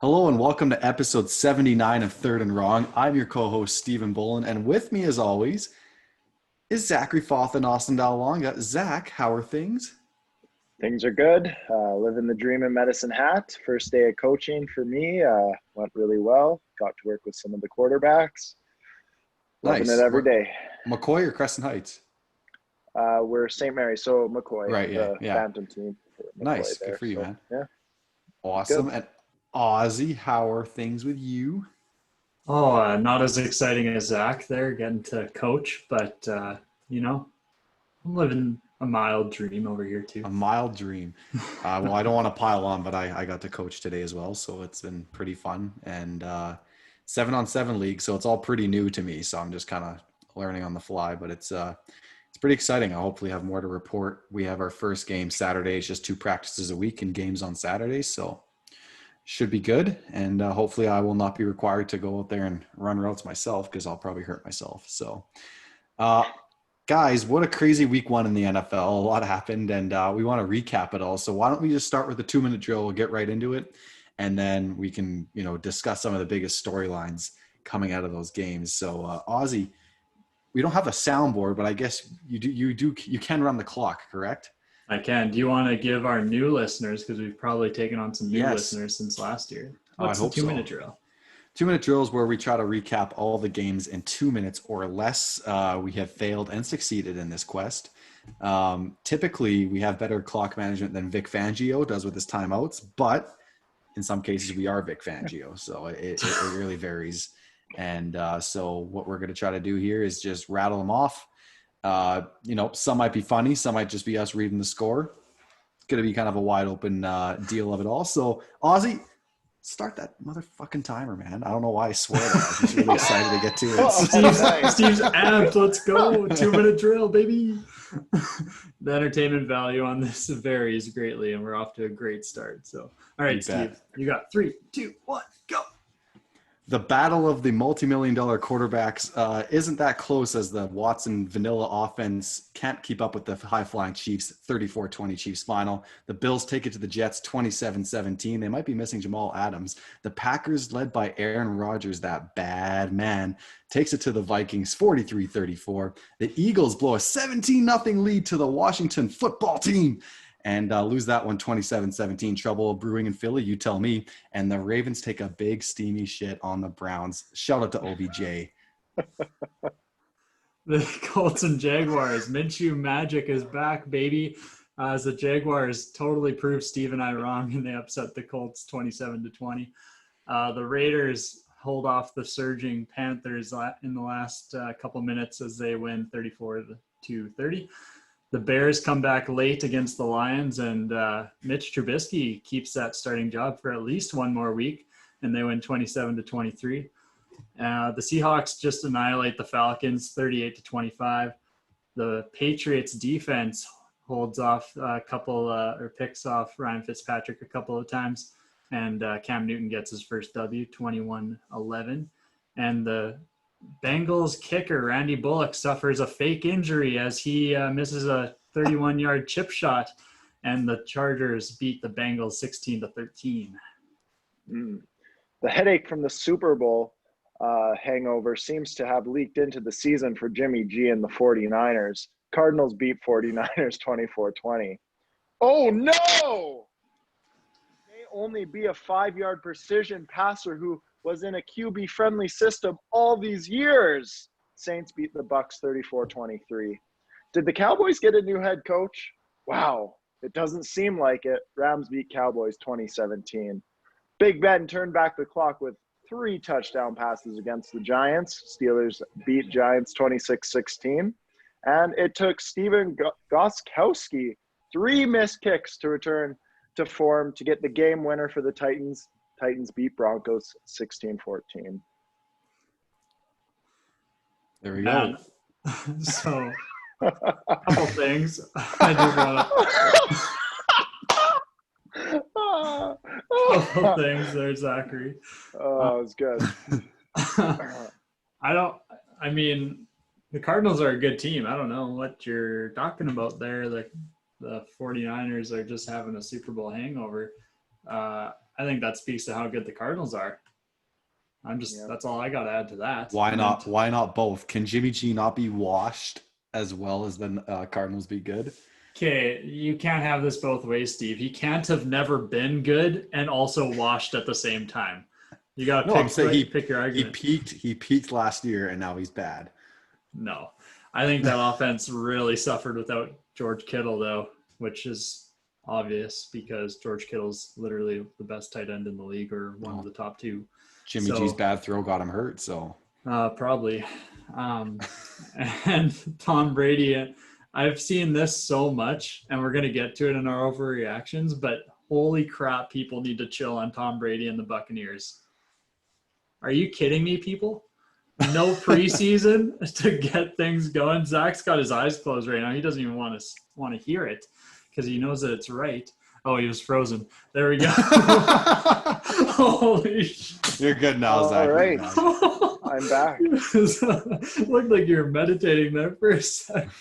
Hello and welcome to episode 79 of Third and Wrong. I'm your co-host, Stephen Bolin, and with me as always is Zachary Foth and Austin Dalwonga. Zach, how are things? Things are good. Living the dream in Medicine Hat. First day of coaching for me went really well. Got to work with some of the quarterbacks. Loving it Nice. every day. McCoy or Crescent Heights? We're St. Mary, so McCoy, Right, yeah, the yeah. Phantom team for McCoy Nice. Good there. for you, So man. yeah, Awesome. good. And Ozzy, how are things with you? Not as exciting as Zach there getting to coach, but I'm living a mild dream over here too. A mild dream. Well, I don't want to pile on, but I got to coach today as well, so it's been pretty fun. And 7-on-7 league, so it's all pretty new to me. So I'm just kind of learning on the fly, but it's pretty exciting. I'll hopefully have more to report. We have our first game Saturday. It's just 2 practices a week and games on Saturdays, so should be good. And hopefully I will not be required to go out there and run routes myself because I'll probably hurt myself. So, guys, what a crazy week one in the NFL. A lot happened, and we want to recap it all. So why don't we just start with the 2-minute drill? We'll get right into it, and then we can, discuss some of the biggest storylines coming out of those games. So, Ozzy, we don't have a soundboard, but I guess you can run the clock, correct? I can. Do you want to give our new listeners, because we've probably taken on some new Yes. listeners since last year? I What's the hope so. 2-minute drill? 2-minute drill is where we try to recap all the games in 2 minutes or less. We have failed and succeeded in this quest. Typically, we have better clock management than Vic Fangio does with his timeouts, but in some cases, we are Vic Fangio, so it really varies. And so what we're going to try to do here is just rattle them off. Some might be funny, some might just be us reading the score. It's going to be kind of a wide open deal of it all. So, Ozzy, start that motherfucking timer, man. I don't know why I swear that. I'm just really excited to get to it. Steve's amped. Let's go. 2-minute drill, baby. The entertainment value on this varies greatly, and we're off to a great start. So, all right, Steve, you got 3, 2, 1, go. The battle of the multi-million-dollar quarterbacks isn't that close as the Watson vanilla offense can't keep up with the high-flying Chiefs. 34-20 Chiefs final. The Bills take it to the Jets 27-17. They might be missing Jamal Adams. The Packers, led by Aaron Rodgers, that bad man, takes it to the Vikings 43-34. The Eagles blow a 17-0 lead to the Washington football team and lose that one 27-17. Trouble brewing in Philly, you tell me. And the Ravens take a big steamy shit on the Browns. Shout out to OBJ. The Colts and Jaguars. Minshew magic is back, baby. As the Jaguars totally proved Steve and I wrong, and they upset the Colts 27-20. The Raiders hold off the surging Panthers in the last couple minutes as they win 34-30. The Bears come back late against the Lions, and Mitch Trubisky keeps that starting job for at least one more week, and they win 27-23. The Seahawks just annihilate the Falcons 38-25. The Patriots defense holds off a couple or picks off Ryan Fitzpatrick a couple of times, and Cam Newton gets his first W, 21-11. And the Bengals kicker Randy Bullock suffers a fake injury as he misses a 31-yard chip shot, and the Chargers beat the Bengals 16-13. The headache from the Super Bowl hangover seems to have leaked into the season for Jimmy G and the 49ers. Cardinals beat 49ers 24-20. Oh no! May only be a 5-yard precision passer who was in a QB-friendly system all these years. Saints beat the Bucks 34-23. Did the Cowboys get a new head coach? Wow, it doesn't seem like it. Rams beat Cowboys 2017. Big Ben turned back the clock with 3 touchdown passes against the Giants. Steelers beat Giants 26-16. And it took Steven Gostkowski 3 missed kicks to return to form to get the game winner for the Titans. Titans beat Broncos 16-14. There we go. So, a couple things. I do want to... couple things there, Zachary. Oh, it was good. The Cardinals are a good team. I don't know what you're talking about there. The 49ers are just having a Super Bowl hangover. I I think that speaks to how good the Cardinals are. That's all I got to add to that. Why not? Why not both? Can Jimmy G not be washed as well as the Cardinals be good? Okay, you can't have this both ways, Steve. He can't have never been good and also washed at the same time. You got to pick your argument. He peaked last year and now he's bad. No. I think that offense really suffered without George Kittle, though, which is obvious because George Kittle's literally the best tight end in the league, or one of the top two. Jimmy G's bad throw got him hurt, so probably. And Tom Brady, I've seen this so much, and we're gonna get to it in our overreactions, but holy crap, people need to chill on Tom Brady and the Buccaneers. Are you kidding me, people? No preseason to get things going. Zach's got his eyes closed right now. He doesn't even want to hear it because he knows that it's right. Oh, he was frozen. There we go. Holy shit. You're good now, Zach. All right. I'm back. Looked like you were meditating there for a second.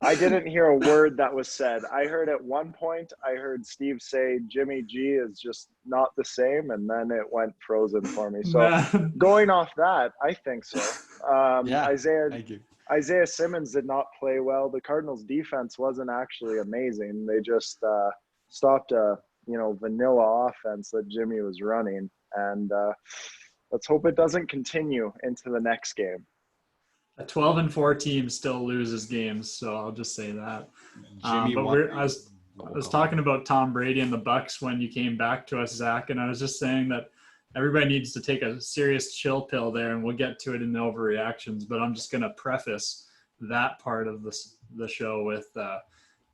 I didn't hear a word that was said. I heard at one point, I heard Steve say Jimmy G is just not the same, and then it went frozen for me. So going off that, I think so. Isaiah Simmons did not play well. The Cardinals' defense wasn't actually amazing. They just stopped a vanilla offense that Jimmy was running, and let's hope it doesn't continue into the next game. A 12-4 team still loses games, so I'll just say that. I was talking about Tom Brady and the Bucs when you came back to us, Zach, and I was just saying that everybody needs to take a serious chill pill there, and we'll get to it in the overreactions. But I'm just going to preface that part of the show with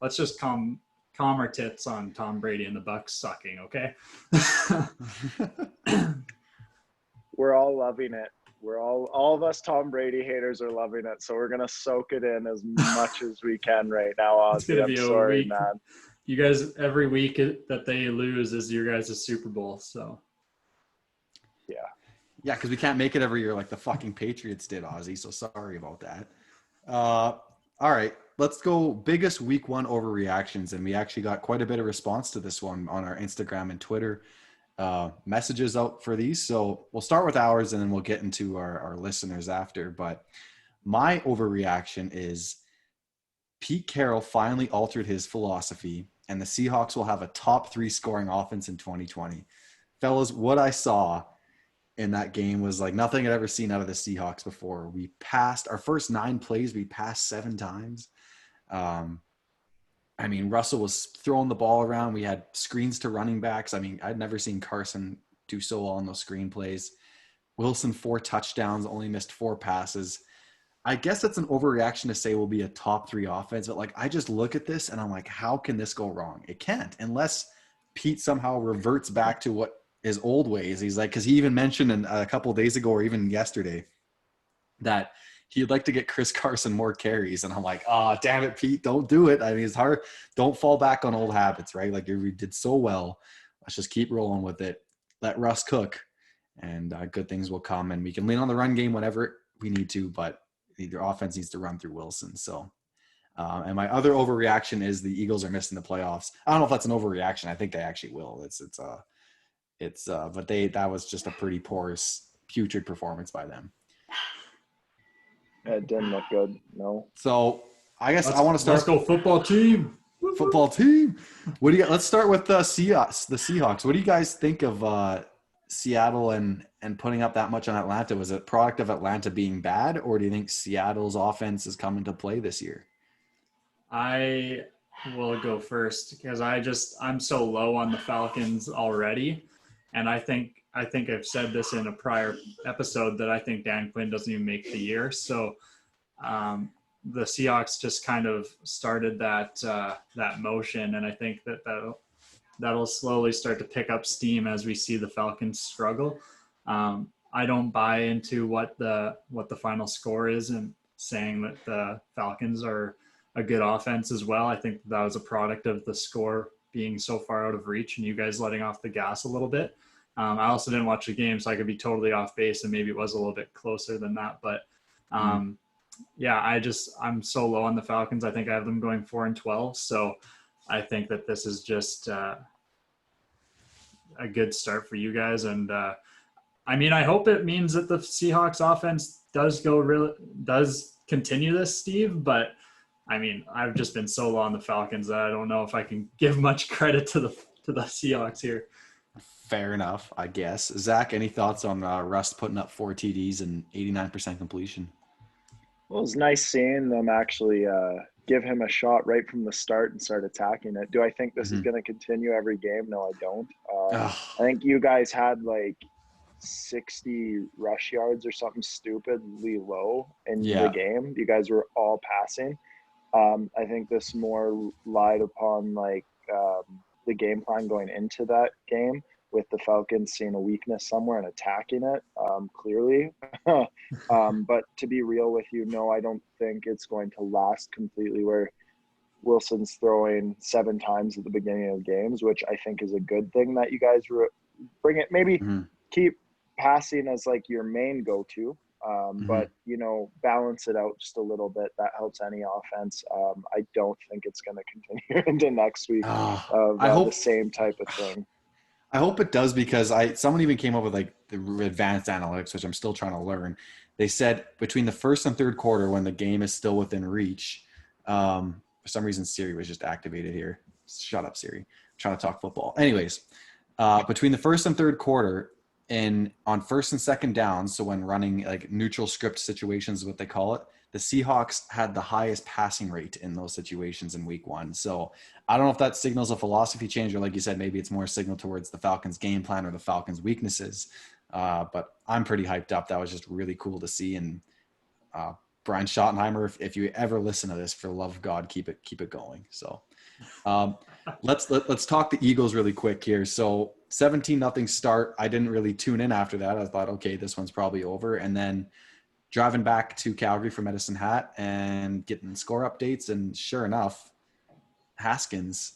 let's just calm our tits on Tom Brady and the Bucs sucking, okay? We're all loving it. We're all of us Tom Brady haters are loving it, so we're gonna soak it in as much as we can right now. Ozzy. It's gonna be a week. Man. You guys, every week that they lose is your guys' Super Bowl. So yeah, because we can't make it every year like the fucking Patriots did, Ozzy. So sorry about that. All right, let's go biggest week one overreactions, and we actually got quite a bit of response to this one on our Instagram and Twitter messages out for these. So we'll start with ours and then we'll get into our listeners after. But my overreaction is Pete Carroll finally altered his philosophy and the Seahawks will have a top 3 scoring offense in 2020. Fellas, what I saw in that game was like nothing I'd ever seen out of the Seahawks before. We passed our first 9 plays. We passed 7 times. I mean, Russell was throwing the ball around. We had screens to running backs. I mean, I'd never seen Carson do so well on those screen plays. Wilson, 4 touchdowns, only missed 4 passes. I guess that's an overreaction to say we'll be a top 3 offense, but like I just look at this and I'm like, how can this go wrong? It can't, unless Pete somehow reverts back to what his old ways. He's like, because he even mentioned a couple of days ago or even yesterday that he'd like to get Chris Carson more carries. And I'm like, oh, damn it, Pete, don't do it. I mean, it's hard. Don't fall back on old habits, right? Like we did so well. Let's just keep rolling with it. Let Russ cook and good things will come. And we can lean on the run game whenever we need to, but either offense needs to run through Wilson. So, and my other overreaction is the Eagles are missing the playoffs. I don't know if that's an overreaction. I think they actually will. But that was just a pretty poor, putrid performance by them. It didn't look good. No. So I guess I want to start. Let's go football team. Football team. What do you? Let's start with the Seahawks. The Seahawks. What do you guys think of Seattle and putting up that much on Atlanta? Was it a product of Atlanta being bad, or do you think Seattle's offense is coming to play this year? I will go first because I'm so low on the Falcons already, and I think I've said this in a prior episode that I think Dan Quinn doesn't even make the year. So the Seahawks just kind of started that motion, and I think that'll slowly start to pick up steam as we see the Falcons struggle. I don't buy into what the final score is and saying that the Falcons are a good offense as well. I think that was a product of the score being so far out of reach and you guys letting off the gas a little bit. I also didn't watch the game, so I could be totally off base and maybe it was a little bit closer than that. But yeah, I'm so low on the Falcons. I think I have them going 4-12. So I think that this is just a good start for you guys. And I mean, I hope it means that the Seahawks offense does continue this, Steve. But I mean, I've just been so low on the Falcons that I don't know if I can give much credit to the Seahawks here. Fair enough, I guess. Zach, any thoughts on Russ putting up 4 TDs and 89% completion? Well, it was nice seeing them actually give him a shot right from the start and start attacking it. Do I think this is going to continue every game? No, I don't. I think you guys had like 60 rush yards or something stupidly low in the game. You guys were all passing. I think this more relied upon like the game plan going into that game, with the Falcons seeing a weakness somewhere and attacking it clearly. But to be real with you, no, I don't think it's going to last completely where Wilson's throwing 7 times at the beginning of games, which I think is a good thing that you guys bring it. Maybe keep passing as like your main go-to, but, you know, balance it out just a little bit. That helps any offense. I don't think it's going to continue into next week of the same type of thing. I hope it does, because someone even came up with like the advanced analytics, which I'm still trying to learn. They said between the first and third quarter, when the game is still within reach, for some reason Siri was just activated here. Shut up, Siri. I'm trying to talk football. Anyways, between the first and third quarter, and on first and second downs, so when running like neutral script situations is what they call it, the Seahawks had the highest passing rate in those situations in week 1. So I don't know if that signals a philosophy change, or like you said, maybe it's more a signal towards the Falcons game plan or the Falcons weaknesses. But I'm pretty hyped up. That was just really cool to see. And Brian Schottenheimer, if you ever listen to this, for the love of God, keep it going. So let's talk the Eagles really quick here. So 17-0 start. I didn't really tune in after that. I thought, okay, this one's probably over. And then driving back to Calgary for Medicine Hat and getting score updates, and sure enough, Haskins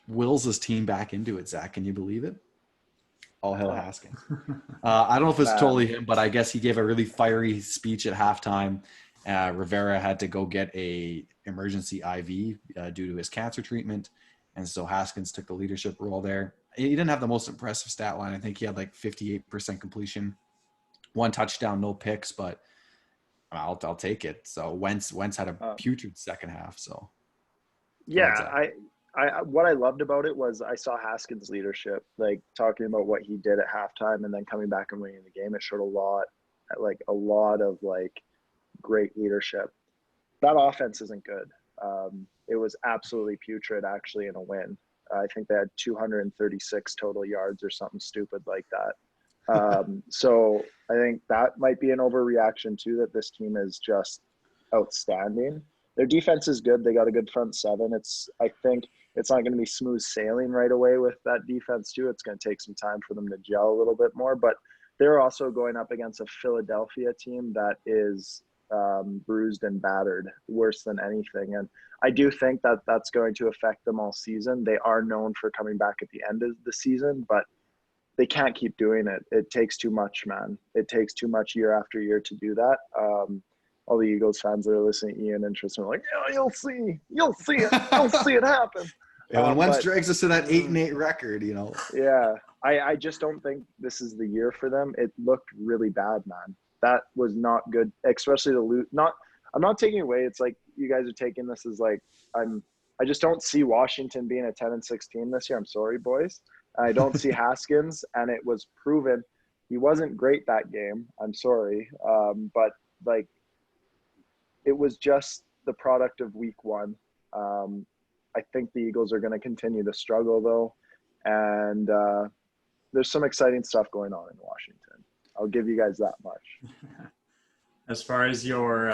wills his team back into it. Zach, can you believe it? All hell Haskins. I don't know if it's totally him, but I guess he gave a really fiery speech at halftime. Rivera had to go get a emergency IV due to his cancer treatment, and so Haskins took the leadership role there. He didn't have the most impressive stat line. I think he had like 58% completion, 1 touchdown, no picks, but I'll take it. So Wentz had a putrid second half. So yeah, I what I loved about it was I saw Haskins' leadership, like talking about what he did at halftime and then coming back and winning the game. It showed a lot of like great leadership. That offense isn't good. It was absolutely putrid actually in a win. I think they had 236 total yards or something stupid like that. So I think that might be an overreaction too, that this team is just outstanding. Their defense is good. They got a good front 7. I think it's not going to be smooth sailing right away with that defense too. It's going to take some time for them to gel a little bit more, but they're also going up against a Philadelphia team that is bruised and battered worse than anything. And I do think that that's going to affect them all season. They are known for coming back at the end of the season, but they can't keep doing it. It takes too much, man. It takes too much year after year to do that. All the Eagles fans that are listening to Ian and Tristan are like, yeah, you'll see it happen. Yeah, when Wentz drags us to that 8-8 record, you know. Yeah, I just don't think this is the year for them. It looked really bad, man. That was not good, especially the loot. I'm not taking away. It's like you guys are taking this as like I just don't see Washington being a 10-6 team this year. I'm sorry, boys. I don't see Haskins, and it was proven he wasn't great that game. I'm sorry, but like it was just the product of week 1. I think the Eagles are going to continue to struggle though, and there's some exciting stuff going on in Washington. I'll give you guys that much. As far as your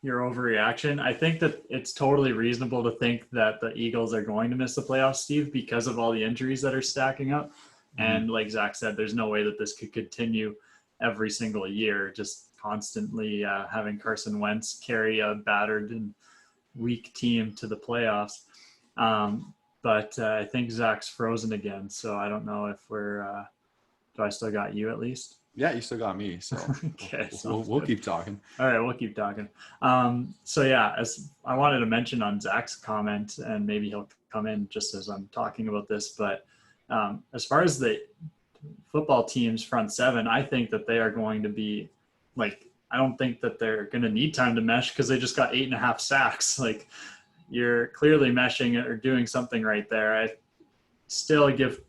overreaction, I think that it's totally reasonable to think that the Eagles are going to miss the playoffs, Steve, because of all the injuries that are stacking up. And like Zach said, there's no way that this could continue every single year, just constantly having Carson Wentz carry a battered and weak team to the playoffs. But I think Zach's frozen again, so I don't know if do I still got you at least? Yeah, you still got me. So okay, we'll keep talking. All right, we'll keep talking. So yeah, as I wanted to mention on Zach's comment, and maybe he'll come in just as I'm talking about this, but As far as the football team's front seven, I think that they are going to be like, I don't think that they're going to need time to mesh because they just got 8.5 sacks. Like, you're clearly meshing or doing something right there. I still give,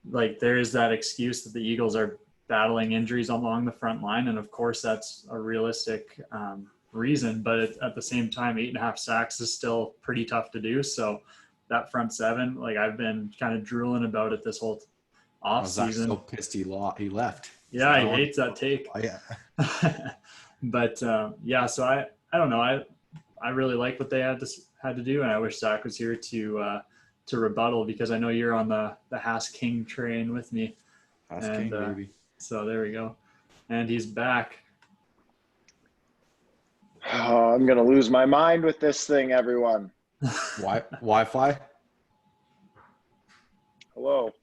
like, there is that excuse that the Eagles are battling injuries along the front line. And of course that's a realistic reason, but at the same time, 8.5 sacks is still pretty tough to do. So that front seven, like, I've been kind of drooling about it this whole off Zach's so season. pissed he left. He's Yeah, like, I he don't want hates that take. Oh, yeah. But yeah, so I don't know. I really like what they had to do, and I wish Zach was here to rebuttal, because I know you're on the Haas King train with me. That's And King, baby. so there we go. And he's back. Oh, I'm gonna lose my mind with this thing, everyone. Wi-Fi? Hello.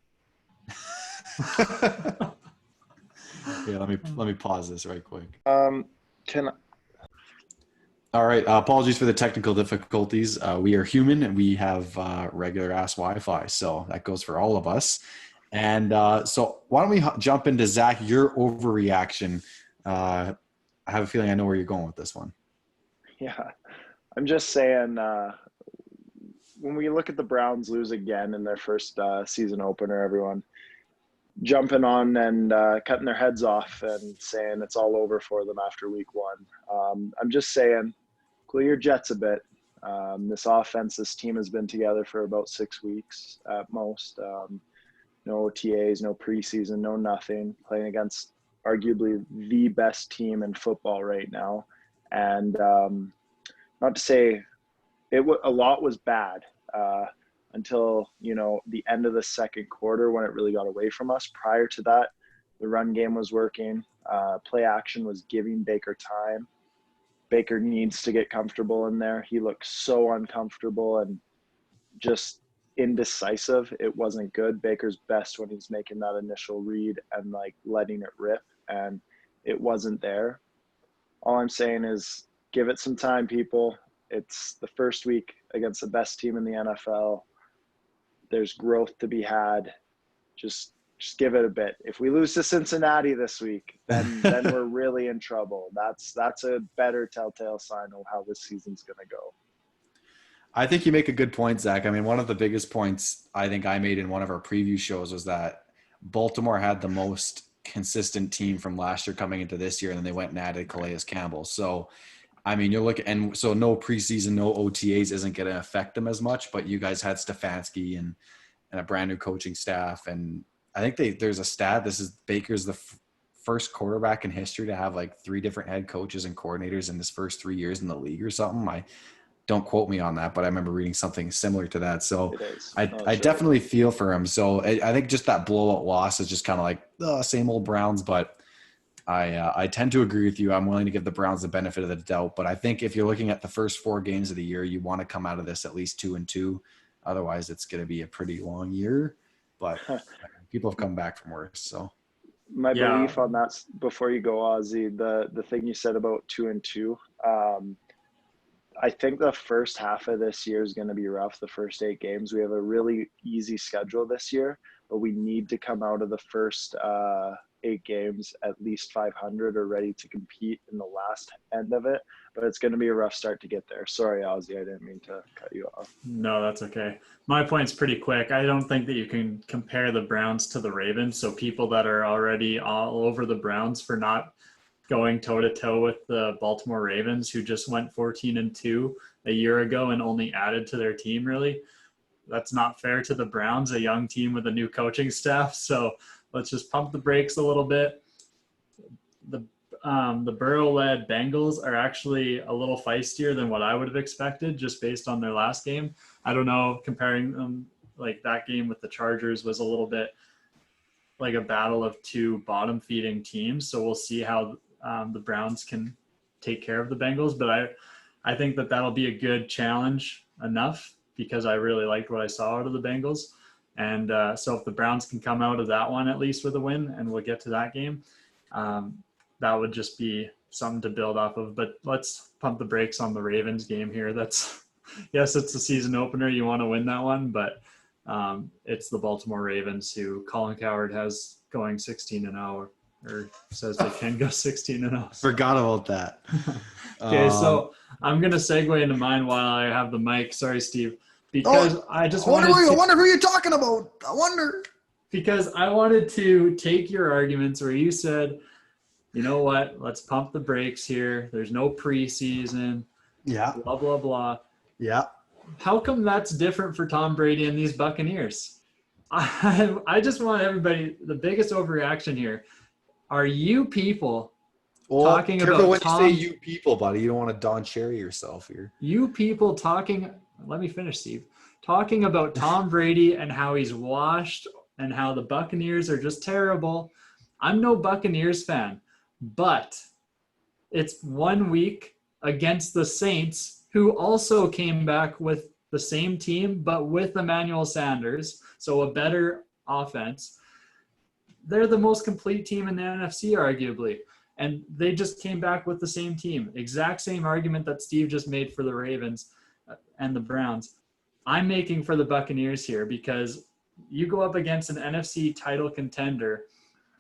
Yeah, let me pause this right quick. Can All right. Apologies for the technical difficulties. We are human and we have regular ass Wi-Fi, so that goes for all of us. And so why don't we jump into Zach, your overreaction? I have a feeling I know where you're going with this one. Yeah, I'm just saying, when we look at the Browns lose again in their first season opener, everyone jumping on and cutting their heads off and saying it's all over for them after week one. I'm just saying, cool your jets a bit. This offense, this team has been together for about 6 weeks at most. No OTAs, no preseason, no nothing. Playing against arguably the best team in football right now. And not to say a lot was bad until, the end of the second quarter when it really got away from us. Prior to that, the run game was working. Play action was giving Baker time. Baker needs to get comfortable in there. He looked so uncomfortable and just indecisive. It wasn't good. Baker's best when he's making that initial read and letting it rip, and it wasn't there. All I'm saying is give it some time, people. It's the first week against the best team in the NFL. There's growth to be had. Just give it a bit. If we lose to Cincinnati this week, then we're really in trouble. That's a better telltale sign of how this season's going to go. I think you make a good point, Zach. I mean, one of the biggest points I think I made in one of our preview shows was that Baltimore had the most consistent team from last year coming into this year, and then they went and added Calais Campbell. So, I mean, you're looking, and so no preseason, no OTAs isn't going to affect them as much, but you guys had Stefanski and a brand new coaching staff. And I think there's a stat. This is Baker's the first quarterback in history to have 3 different head coaches and coordinators in his first 3 years in the league or something. Don't quote me on that, but I remember reading something similar to that. So I definitely feel for him. So I think just that blowout loss is just kind of same old Browns, but I tend to agree with you. I'm willing to give the Browns the benefit of the doubt, but I think if you're looking at the first 4 games of the year, you want to come out of this at least 2-2. Otherwise it's going to be a pretty long year, but people have come back from worse. So my belief on that, before you go, Ozzy, the thing you said about 2-2, I think the first half of this year is going to be rough. The first 8 games, we have a really easy schedule this year, but we need to come out of the first 8 games at least 500 or ready to compete in the last end of it. But it's going to be a rough start to get there. Sorry, Ozzy, I didn't mean to cut you off. No, that's okay. My point's pretty quick. I don't think that you can compare the Browns to the Ravens. So people that are already all over the Browns for not going toe-to-toe with the Baltimore Ravens, who just went 14-2 a year ago and only added to their team, really. That's not fair to the Browns, a young team with a new coaching staff. So let's just pump the brakes a little bit. The Burrow-led Bengals are actually a little feistier than what I would have expected just based on their last game. I don't know, comparing them, that game with the Chargers was a little bit like a battle of 2 bottom-feeding teams. So we'll see how the Browns can take care of the Bengals, but I think that that'll be a good challenge enough because I really liked what I saw out of the Bengals. And so if the Browns can come out of that one at least with a win, and we'll get to that game, that would just be something to build off of. But let's pump the brakes on the Ravens game here. Yes, it's a season opener. You want to win that one, but It's the Baltimore Ravens, who Colin Cowherd has going 16-0, or says they can go 16-0. Forgot about that. Okay, so I'm gonna segue into mine while I have the mic. Sorry, Steve, because I wonder who you're talking about. I wonder. Because I wanted to take your arguments where you said, you know what, let's pump the brakes here. There's no preseason. Yeah. Blah, blah, blah. Yeah. How come that's different for Tom Brady and these Buccaneers? I just want everybody, the biggest overreaction here. Are you people talking about when Tom? You say you people, buddy. You don't want to Don Cherry yourself here. You people talking, let me finish, Steve. Talking about Tom Brady and how he's washed and how the Buccaneers are just terrible. I'm no Buccaneers fan, but it's 1 week against the Saints, who also came back with the same team, but with Emmanuel Sanders, so a better offense. They're the most complete team in the NFC, arguably, and they just came back with the same team. Exact same argument that Steve just made for the Ravens and the Browns. I'm making for the Buccaneers here, because you go up against an NFC title contender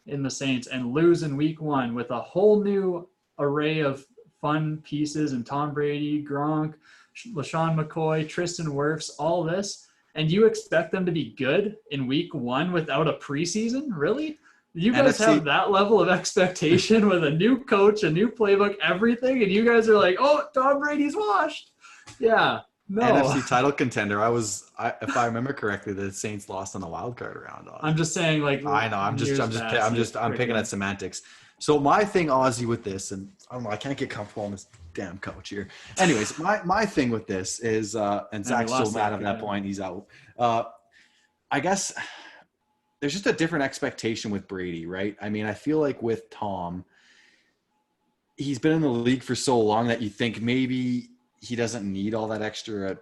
in the Saints and lose in week 1 with a whole new array of fun pieces and Tom Brady, Gronk, LaShawn McCoy, Tristan Wirfs, all this, and you expect them to be good in week 1 without a preseason? Really? You guys have that level of expectation with a new coach, a new playbook, everything, and you guys are like, oh, Tom Brady's washed. Yeah. No. NFC title contender. If I remember correctly, the Saints lost on the wild card round. I'm just saying, like, I know. I'm picking at semantics. So my thing, Ozzy, with this, and I don't know, I can't get comfortable on this damn coach here. Anyways, my thing with this is, and Zach's so mad at that point, he's out. I guess there's just a different expectation with Brady, right? I mean, I feel like with Tom, he's been in the league for so long that you think maybe he doesn't need all that extra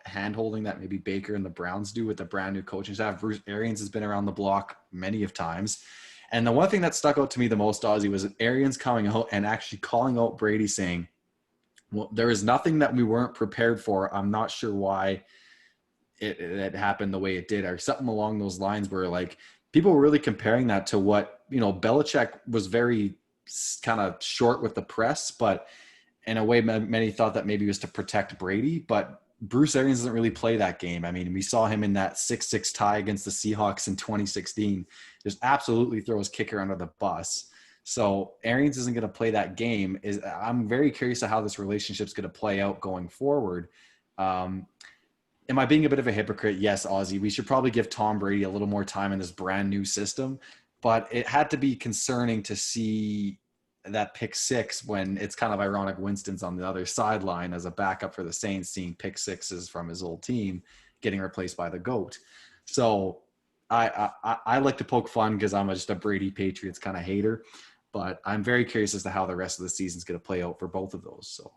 hand-holding that maybe Baker and the Browns do with the brand new coaching staff. Bruce Arians has been around the block many of times. And the one thing that stuck out to me the most, Ozzy, was Arians coming out and actually calling out Brady, saying, well, there is nothing that we weren't prepared for. I'm not sure why it happened the way it did, or something along those lines, where like people were really comparing that to what, Belichick was very kind of short with the press, but in a way, many thought that maybe it was to protect Brady, but Bruce Arians doesn't really play that game. I mean, we saw him in that 6-6 tie against the Seahawks in 2016. Just absolutely throw his kicker under the bus. So Arians isn't going to play that game. I'm very curious to how this relationship's going to play out going forward. Am I being a bit of a hypocrite? Yes, Ozzy. We should probably give Tom Brady a little more time in this brand new system, but it had to be concerning to see that pick 6 when it's kind of ironic Winston's on the other sideline as a backup for the Saints, seeing pick 6s from his old team getting replaced by the GOAT. So I like to poke fun because I'm just a Brady Patriots kind of hater, but I'm very curious as to how the rest of the season is going to play out for both of those. So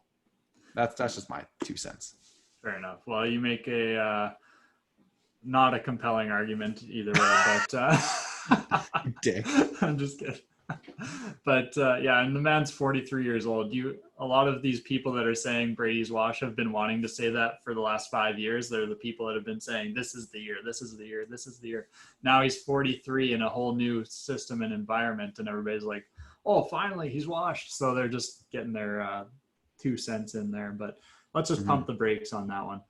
that's just my 2 cents. Fair enough. Well, you make a not a compelling argument either way, but Dick. I'm just kidding. But yeah, and the man's 43 years old. A lot of these people that are saying Brady's wash have been wanting to say that for the last 5 years. They're the people that have been saying, this is the year, this is the year, this is the year. Now he's 43 in a whole new system and environment, and everybody's like, oh, finally he's washed. So they're just getting their 2 cents in there. But let's just pump the brakes on that one.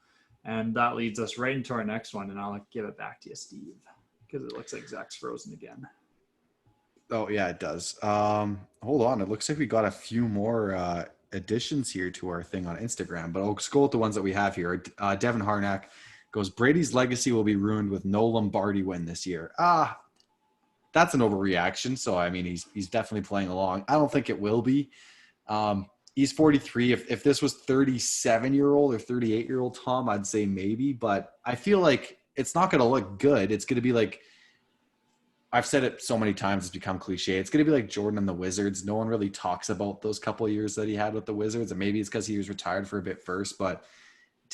And that leads us right into our next one, and I'll give it back to you, Steve, because it looks like Zach's frozen again. Oh, yeah, it does. Hold on. It looks like we got a few more additions here to our thing on Instagram, but I'll just go with the ones that we have here. Devin Harnack goes, Brady's legacy will be ruined with no Lombardi win this year. That's an overreaction. So, I mean, he's definitely playing along. I don't think it will be. He's 43. If this was 37-year-old or 38-year-old Tom, I'd say maybe, but I feel like it's not going to look good. It's going to be like, I've said it so many times, it's become cliche. It's going to be like Jordan and the Wizards. No one really talks about those couple of years that he had with the Wizards, and maybe it's because he was retired for a bit first, but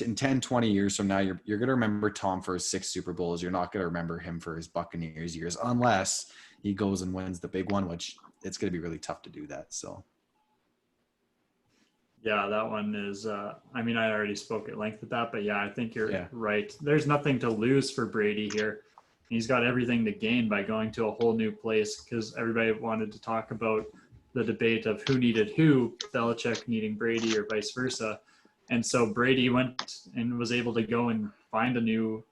in 10, 20 years from now, you're going to remember Tom for his 6 Super Bowls. You're not going to remember him for his Buccaneers years, unless he goes and wins the big one, which it's going to be really tough to do that. So, Yeah, that one is, I mean, I already spoke at length with that, but yeah, I think you're Yeah. right. There's nothing to lose for Brady here. He's got everything to gain by going to a whole new place, because everybody wanted to talk about the debate of who needed who, Belichick needing Brady or vice versa. And so Brady went and was able to go and find a new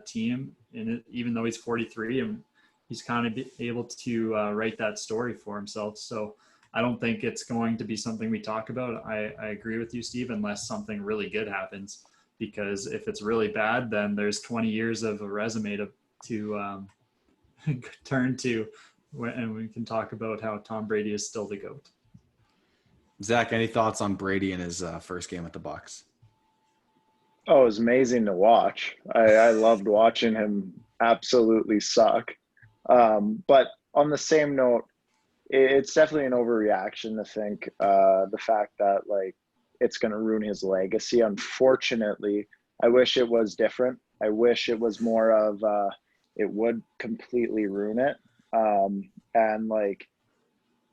team, and even though he's 43, and he's kind of able to write that story for himself. So I don't think it's going to be something we talk about. I agree with you, Steve, unless something really good happens. Because if it's really bad, then there's 20 years of a resume to turn to, and we can talk about how Tom Brady is still the GOAT. Zach, any thoughts on Brady in his first game with the Bucs? Oh, it was amazing to watch. I loved watching him absolutely suck. But on the same note, it's definitely an overreaction to think the fact that like it's going to ruin his legacy. Unfortunately, I wish it was different. I wish it was more of it would completely ruin it. And like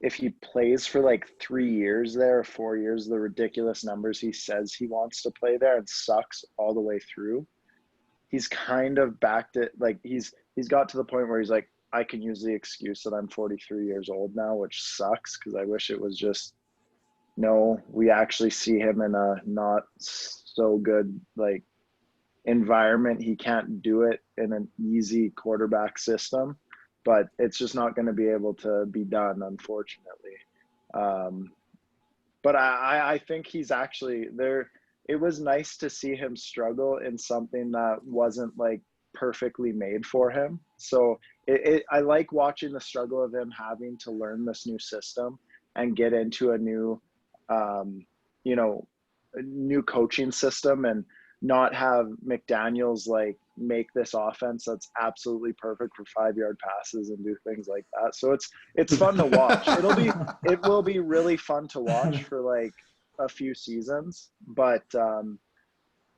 if he plays for like 3 years there, 4 years, the ridiculous numbers he says he wants to play there and sucks all the way through, he's kind of backed it. Like he's got to the point where he's like, I can use the excuse that I'm 43 years old now, which sucks because I wish it was just, no, we actually see him in a not so good like environment. He can't do it in an easy quarterback system, but it's just not going to be able to be done, unfortunately. But I think he's actually there. It was nice to see him struggle in something that wasn't like perfectly made for him. So I like watching the struggle of him having to learn this new system and get into a new, you know, a new coaching system and not have McDaniels like make this offense that's absolutely perfect for 5-yard passes and do things like that. So it's fun to watch. It will be really fun to watch for like a few seasons, but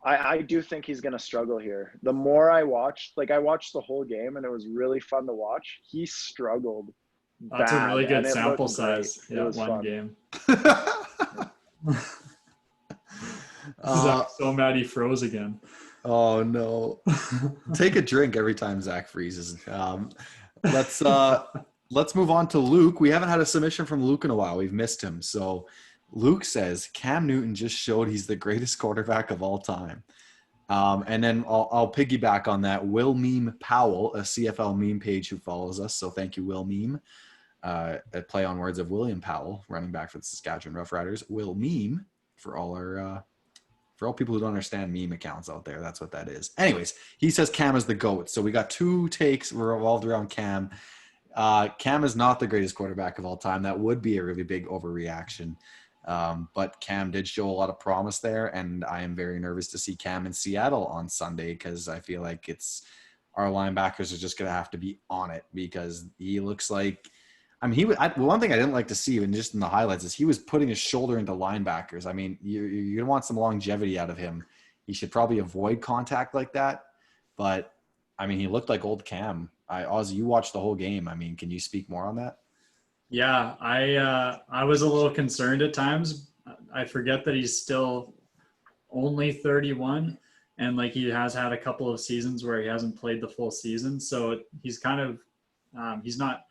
I do think he's going to struggle here. The more I watched, like I watched the whole game and it was really fun to watch. He struggled That's a really good and it sample looked great. size. It Yeah, was one fun. game. Zach's so mad he froze again. Oh no! Take a drink every time Zach freezes. Let's move on to Luke. We haven't had a submission from Luke in a while. We've missed him. So Luke says Cam Newton just showed he's the greatest quarterback of all time. And then I'll piggyback on that. Will Meme Powell, a CFL meme page who follows us. So thank you, Will Meme. A play on words of William Powell, running back for the Saskatchewan Roughriders. Will Meme for all people who don't understand meme accounts out there. That's what that is. Anyways, he says Cam is the GOAT. So we got two takes revolved around Cam. Cam is not the greatest quarterback of all time. That would be a really big overreaction. But Cam did show a lot of promise there, and I am very nervous to see Cam in Seattle on Sunday because I feel like our linebackers are just going to have to be on it because he looks like – I mean, one thing I didn't like to see, and just in the highlights, is he was putting his shoulder into linebackers. I mean, you're going to want some longevity out of him. He should probably avoid contact like that. But, I mean, he looked like old Cam. Ozzy, you watched the whole game. I mean, can you speak more on that? Yeah, I was a little concerned at times. I forget that he's still only 31, and like he has had a couple of seasons where he hasn't played the full season. So he's kind of he's not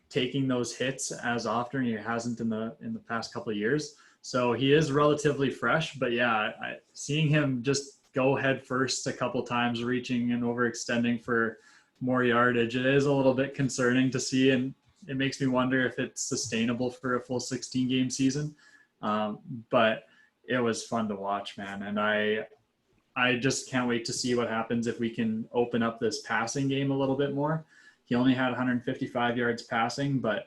taking those hits as often. He hasn't in the past couple of years. So he is relatively fresh, but yeah, seeing him just go head first a couple times, reaching and overextending for more yardage, it is a little bit concerning to see. And it makes me wonder if it's sustainable for a full 16 game season. But it was fun to watch, man. And I just can't wait to see what happens if we can open up this passing game a little bit more. He only had 155 yards passing, but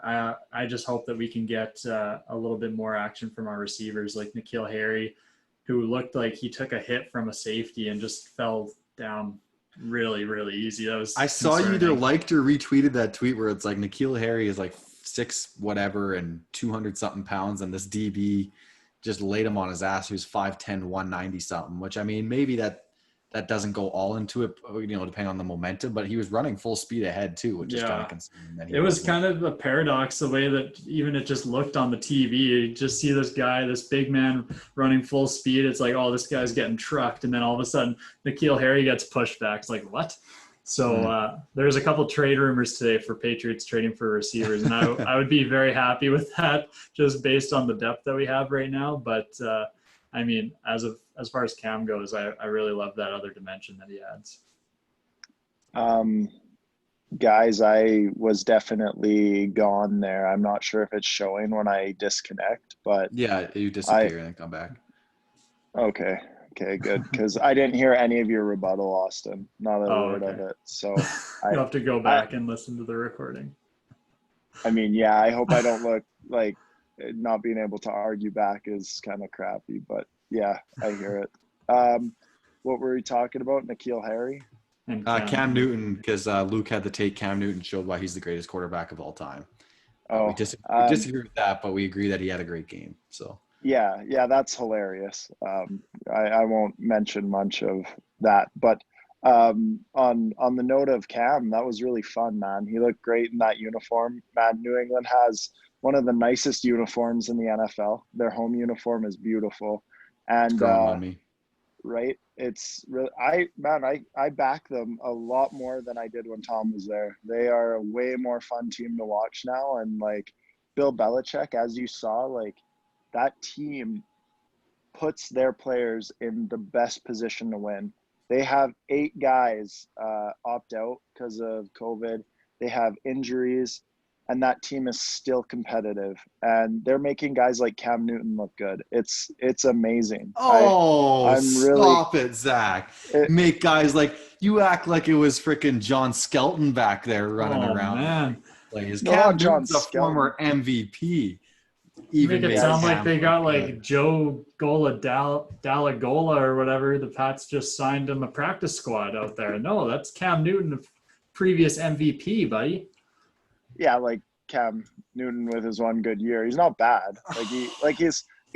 I just hope that we can get a little bit more action from our receivers like N'Keal Harry, who looked like he took a hit from a safety and just fell down really, really easy. That was I saw you either liked or retweeted that tweet where it's like N'Keal Harry is like 6 whatever and 200 something pounds, and this DB just laid him on his ass who's 5'10", 190 something, which I mean, maybe that that doesn't go all into it, depending on the momentum, but he was running full speed ahead too, which is kind of concerning. That it was kind of a paradox the way that even it just looked on the TV. You just see this guy, this big man running full speed. It's like, oh, this guy's getting trucked. And then all of a sudden, N'Keal Harry gets pushed back. It's like, what? So there's a couple trade rumors today for Patriots trading for receivers. And I would be very happy with that just based on the depth that we have right now. But I mean, as far as Cam goes, I really love that other dimension that he adds. Guys, I was definitely gone there. I'm not sure if it's showing when I disconnect, but yeah, you disappear and then come back. Okay, good. Because I didn't hear any of your rebuttal, Austin. Not a word of it. So you'll have to go back and listen to the recording. I mean, yeah, I hope I don't look like not being able to argue back is kind of crappy, but yeah, I hear it. What were we talking about? N'Keal Harry? And Cam Newton, because Luke had to take Cam Newton, showed why he's the greatest quarterback of all time. We disagree with that, but we agree that he had a great game. So yeah, that's hilarious. I won't mention much of that, but on the note of Cam, that was really fun, man. He looked great in that uniform. Man, New England has one of the nicest uniforms in the NFL. Their home uniform is beautiful, and on me. Right, it's really I back them a lot more than I did when Tom was there. They are a way more fun team to watch now, and like Bill Belichick, as you saw, like that team puts their players in the best position to win. They have 8 guys opt out because of COVID. They have injuries, and that team is still competitive. And they're making guys like Cam Newton look good. It's amazing. Stop it, Zach. Make guys like you act like it was freaking John Skelton back there running around. Man. Cam Newton's a former MVP. Even make it sound like they got like Joe Dalagola or whatever. The Pats just signed in the practice squad out there. No, that's Cam Newton, previous MVP, buddy. Yeah, like Cam Newton with his one good year. He's not bad. He's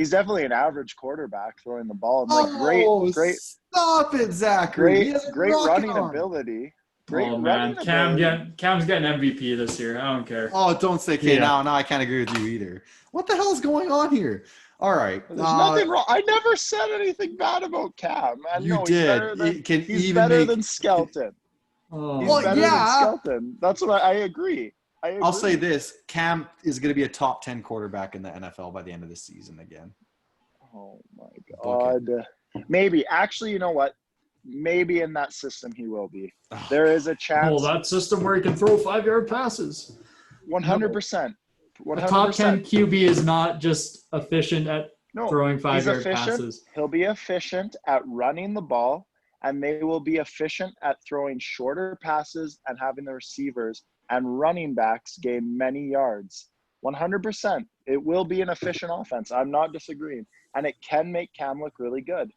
definitely an average quarterback throwing the ball. And great. Stop it, Zachary. Great running ability. Man, Cam's getting MVP this year. I don't care. Oh, don't say K. Now I can't agree with you either. What the hell is going on here? All right. There's nothing wrong. I never said anything bad about Cam. And you did. He's better than Skelton. He's better than Skelton. That's what I agree. I'll say this. Cam is going to be a top 10 quarterback in the NFL by the end of the season again. Oh, my God. Maybe. Actually, you know what? Maybe in that system he will be. There is a chance. Well, that system where he can throw 5-yard passes. 100%. A top 10 QB is not just efficient at throwing 5-yard passes. He'll be efficient at running the ball, and they will be efficient at throwing shorter passes and having the receivers and running backs gain many yards. 100%. It will be an efficient offense. I'm not disagreeing. And it can make Cam look really good.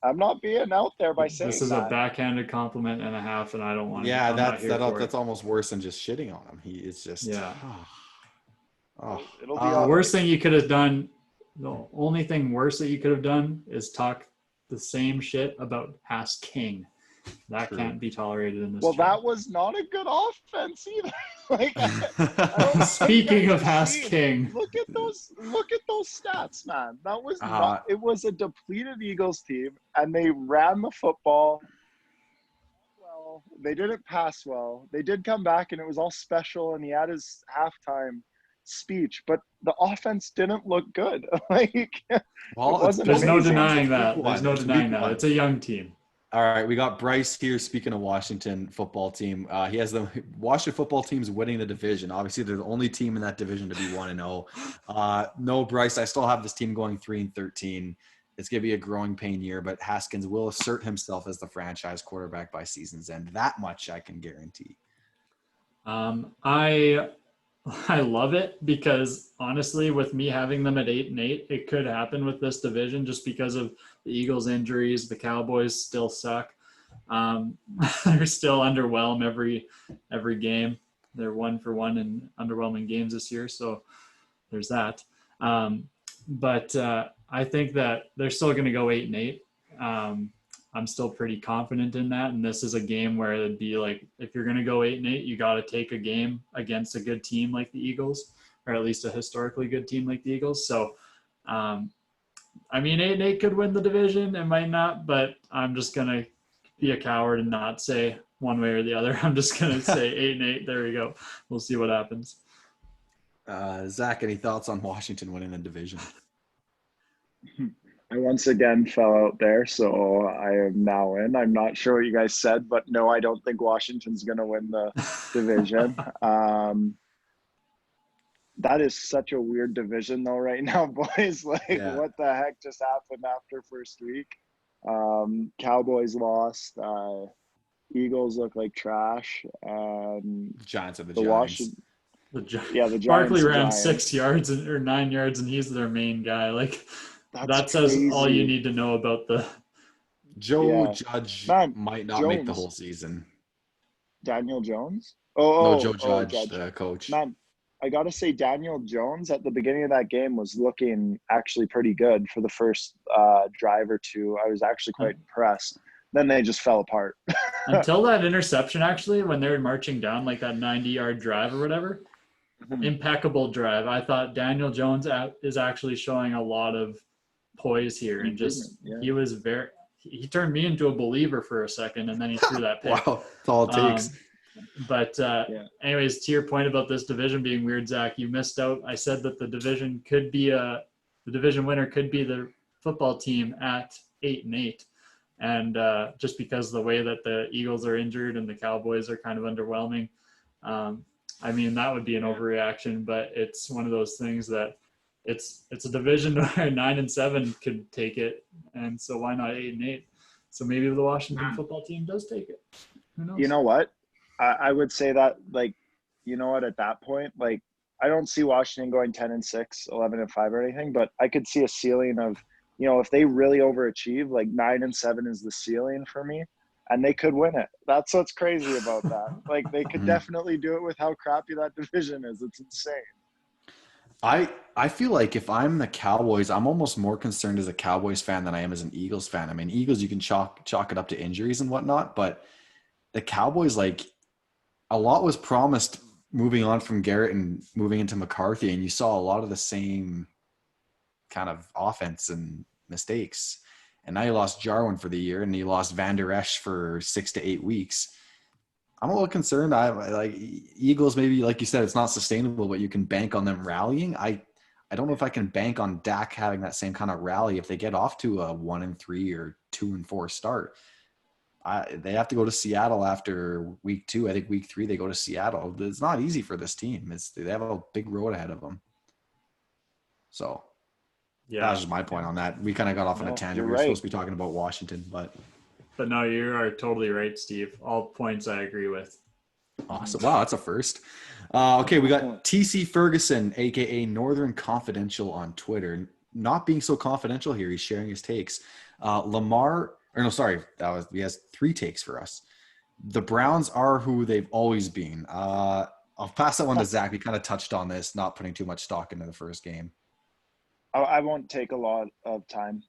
I'm not being out there by saying this is a backhanded compliment and a half, and I don't want to. Yeah, that's almost worse than just shitting on him. He is just. Yeah. It'll be the worst thing you could have done. The only thing worse that you could have done is talk the same shit about Haas King. That can't be tolerated in this. Well, that was not a good offense either. Speaking of Haas King, look at those stats, man. That was it was a depleted Eagles team, and they ran the football well. They didn't pass well. They did come back, and it was all special. And he had his halftime speech, but the offense didn't look good. There's no denying that. It's a young team. All right, we got Bryce here. Speaking of Washington football team, he has the Washington football team's winning the division. Obviously, they're the only team in that division to be 1-0. No, Bryce, I still have this team going 3-13. It's going to be a growing pain year, but Haskins will assert himself as the franchise quarterback by season's end. That much I can guarantee. I love it because honestly, with me having them at 8-8, it could happen with this division just because of the Eagles' injuries. The Cowboys still suck. They're still underwhelmed every game. They're 1-for-1 in underwhelming games this year, so there's that. But I think that they're still going to go 8-8. I'm still pretty confident in that. And this is a game where it'd be like, if you're going to go 8-8, you got to take a game against a good team like the Eagles, or at least a historically good team like the Eagles. So, I mean, 8-8 could win the division. It might not, but I'm just going to be a coward and not say one way or the other. I'm just going to say 8-8. There we go. We'll see what happens. Zach, any thoughts on Washington winning the division? I once again fell out there, so I am now in. I'm not sure what you guys said, but no, I don't think Washington's going to win the division. That is such a weird division, though, right now, boys. Like, What the heck just happened after first week? Cowboys lost. Eagles look like trash. Giants are the Giants. The Giants. Barkley ran 6 yards or 9 yards, and he's their main guy. Like, that says crazy. all you need to know about the Joe Judge might not make the whole season. Daniel Jones? Joe Judge, the coach. Man, I got to say, Daniel Jones at the beginning of that game was looking actually pretty good for the first drive or two. I was actually quite impressed. Then they just fell apart. Until that interception, actually, when they were marching down like that 90-yard drive or whatever. Impeccable drive. I thought Daniel Jones is actually showing a lot of poise here, and just he turned me into a believer for a second, and then he threw that pick. Wow, that's all it takes. Anyways, to your point about this division being weird, Zach, you missed out. I said that the division winner could be the football team at 8-8, and just because of the way that the Eagles are injured and the Cowboys are kind of underwhelming, I mean, that would be an overreaction, but it's one of those things that it's a division where 9-7 could take it, and so why not 8-8? So maybe the Washington football team does take it. Who knows? You know what? I would say that, like, you know what, at that point, like, I don't see Washington going 10-6, 11-5 or anything, but I could see a ceiling of, you know, if they really overachieve, like 9-7 is the ceiling for me, and they could win it. That's what's crazy about that. Like, they could definitely do it with how crappy that division is. It's insane. I feel like if I'm the Cowboys, I'm almost more concerned as a Cowboys fan than I am as an Eagles fan. I mean, Eagles, you can chalk it up to injuries and whatnot, but the Cowboys, like, a lot was promised moving on from Garrett and moving into McCarthy, and you saw a lot of the same kind of offense and mistakes. And now you lost Jarwin for the year, and you lost Van Der Esch for 6 to 8 weeks. I'm a little concerned. I like Eagles, maybe, like you said, it's not sustainable, but you can bank on them rallying. I don't know if I can bank on Dak having that same kind of rally if they get off to a 1-3 or 2-4 start. They have to go to Seattle after week 2. I think week 3 they go to Seattle. It's not easy for this team. They have a big road ahead of them. So that was just my point on that. We kind of got off on a tangent. We were supposed to be talking about Washington, but no, you are totally right, Steve. All points I agree with. Awesome. Wow, that's a first. Okay, we got TC Ferguson, aka Northern Confidential, on Twitter. Not being so confidential here. He's sharing his takes. He has 3 takes for us. The Browns are who they've always been. I'll pass that one to Zach. We kind of touched on this, not putting too much stock into the first game. I won't take a lot of time.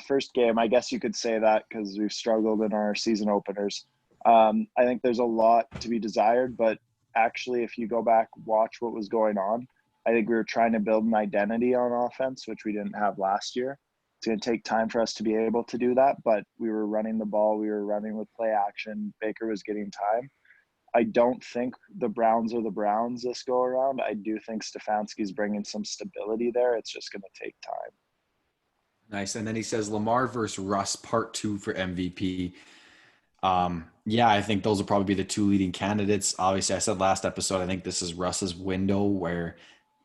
First game, I guess you could say that because we've struggled in our season openers. I think there's a lot to be desired, but actually, if you go back, watch what was going on, I think we were trying to build an identity on offense, which we didn't have last year. It's going to take time for us to be able to do that, but we were running the ball. We were running with play action. Baker was getting time. I don't think the Browns are the Browns this go around. I do think Stefanski's bringing some stability there. It's just going to take time. Nice. And then he says Lamar versus Russ, part 2 for MVP. I think those will probably be the 2 leading candidates. Obviously, I said last episode, I think this is Russ's window where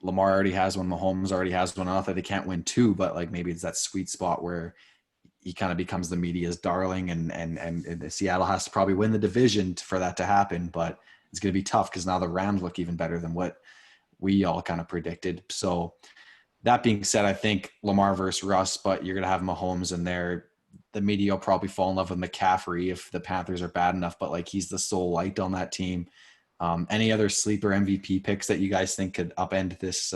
Lamar already has one, Mahomes already has one. Not that they can't win 2, but like maybe it's that sweet spot where he kind of becomes the media's darling, and Seattle has to probably win the division for that to happen. But it's going to be tough because now the Rams look even better than what we all kind of predicted. So that being said, I think Lamar versus Russ, but you're going to have Mahomes in there. The media will probably fall in love with McCaffrey if the Panthers are bad enough, but like he's the sole light on that team. Any other sleeper MVP picks that you guys think could upend this?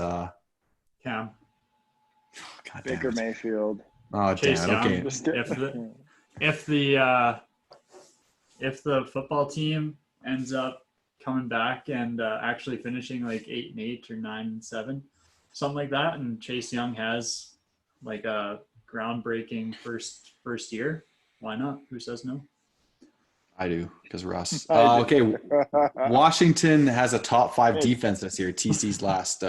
Baker Mayfield. Oh, Chase damn it. Young. Okay. Just If the if the football team ends up coming back and actually finishing like 8-8 or 9-7, something like that, and Chase Young has like a groundbreaking first year, why not? Who says no? I do, because Russ. I do. Okay. Washington has a top 5 defense this year. TC's last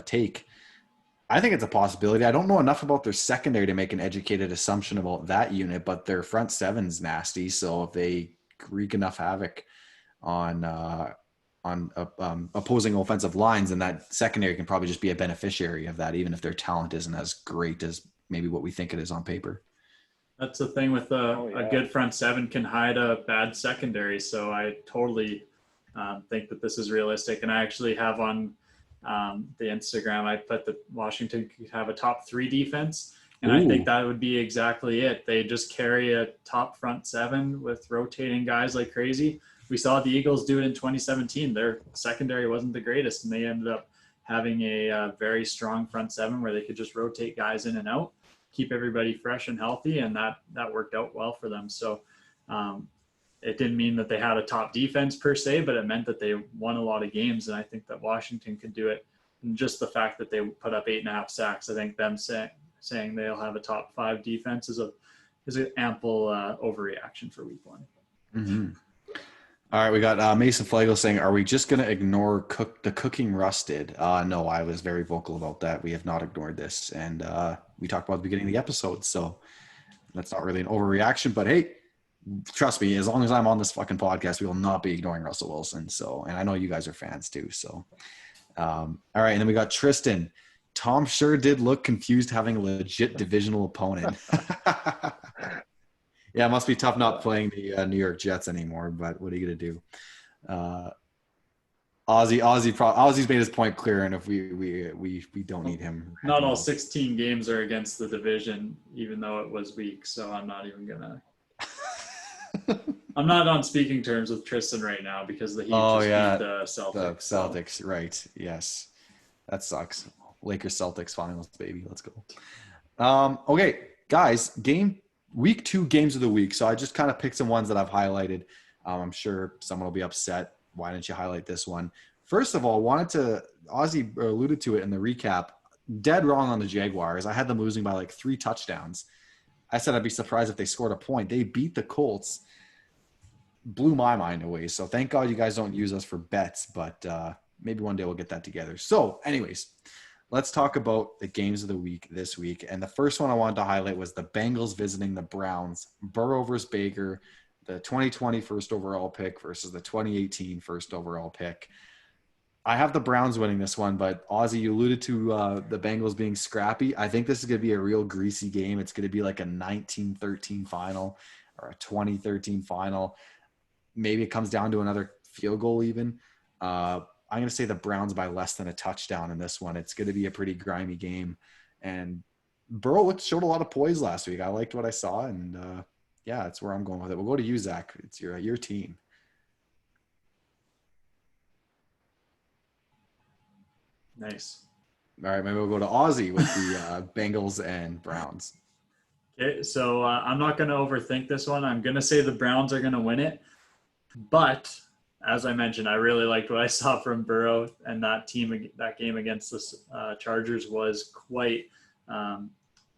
take. I think it's a possibility. I don't know enough about their secondary to make an educated assumption about that unit, but their front seven's nasty. So if they wreak enough havoc on opposing offensive lines, and that secondary can probably just be a beneficiary of that, even if their talent isn't as great as maybe what we think it is on paper. That's the thing with a good front seven can hide a bad secondary. So I totally think that this is realistic. And I actually have on the Instagram, I put that Washington could have a top 3 defense. And I think that would be exactly it. They just carry a top front seven with rotating guys like crazy. We saw the Eagles do it in 2017. Their secondary wasn't the greatest, and they ended up having a very strong front seven where they could just rotate guys in and out, keep everybody fresh and healthy, and that worked out well for them. So it didn't mean that they had a top defense per se, but it meant that they won a lot of games, and I think that Washington could do it. And just the fact that they put up 8.5 sacks, I think them saying they'll have a top 5 defense is an ample overreaction for week 1. Mm-hmm. All right, we got Mason Flagel saying, are we just going to ignore the cooking Russ did? No, I was very vocal about that. We have not ignored this. And we talked about at the beginning of the episode, so that's not really an overreaction. But, hey, trust me, as long as I'm on this fucking podcast, we will not be ignoring Russell Wilson. So, and I know you guys are fans too. So, all right, and then we got Tristan. Tom sure did look confused having a legit divisional opponent. Yeah, it must be tough not playing the New York Jets anymore, but what are you going to do? Ozzy's made his point clear, and if we don't need him. Not all 16 games are against the division, even though it was weak, so I'm not even going to – I'm not on speaking terms with Tristan right now because the Heat beat the Celtics. The Celtics, right, yes. That sucks. Lakers Celtics finals, baby. Let's go. Okay, guys, week 2 games of the week. So I just kind of picked some ones that I've highlighted. I'm sure someone will be upset. Why didn't you highlight this one? First of all, Ozzy alluded to it in the recap. Dead wrong on the Jaguars. I had them losing by like 3 touchdowns. I said I'd be surprised if they scored a point. They beat the Colts. Blew my mind away. So thank God you guys don't use us for bets, but maybe one day we'll get that together. So anyways, let's talk about the games of the week this week. And the first one I wanted to highlight was the Bengals visiting the Browns. Burrow versus Baker, the 2020 first overall pick versus the 2018 first overall pick. I have the Browns winning this one, but Ozzy, you alluded to the Bengals being scrappy. I think this is going to be a real greasy game. It's going to be like a 19-13 final or a 20-13 final. Maybe it comes down to another field goal even. I'm going to say the Browns by less than a touchdown in this one. It's going to be a pretty grimy game. And Burrow showed a lot of poise last week. I liked what I saw, and yeah, that's where I'm going with it. We'll go to you, Zach. It's your team. Nice. All right, maybe we'll go to Ozzy with the Bengals and Browns. Okay, so I'm not going to overthink this one. I'm going to say the Browns are going to win it. But as I mentioned, I really liked what I saw from Burrow, and that game against the Chargers was quite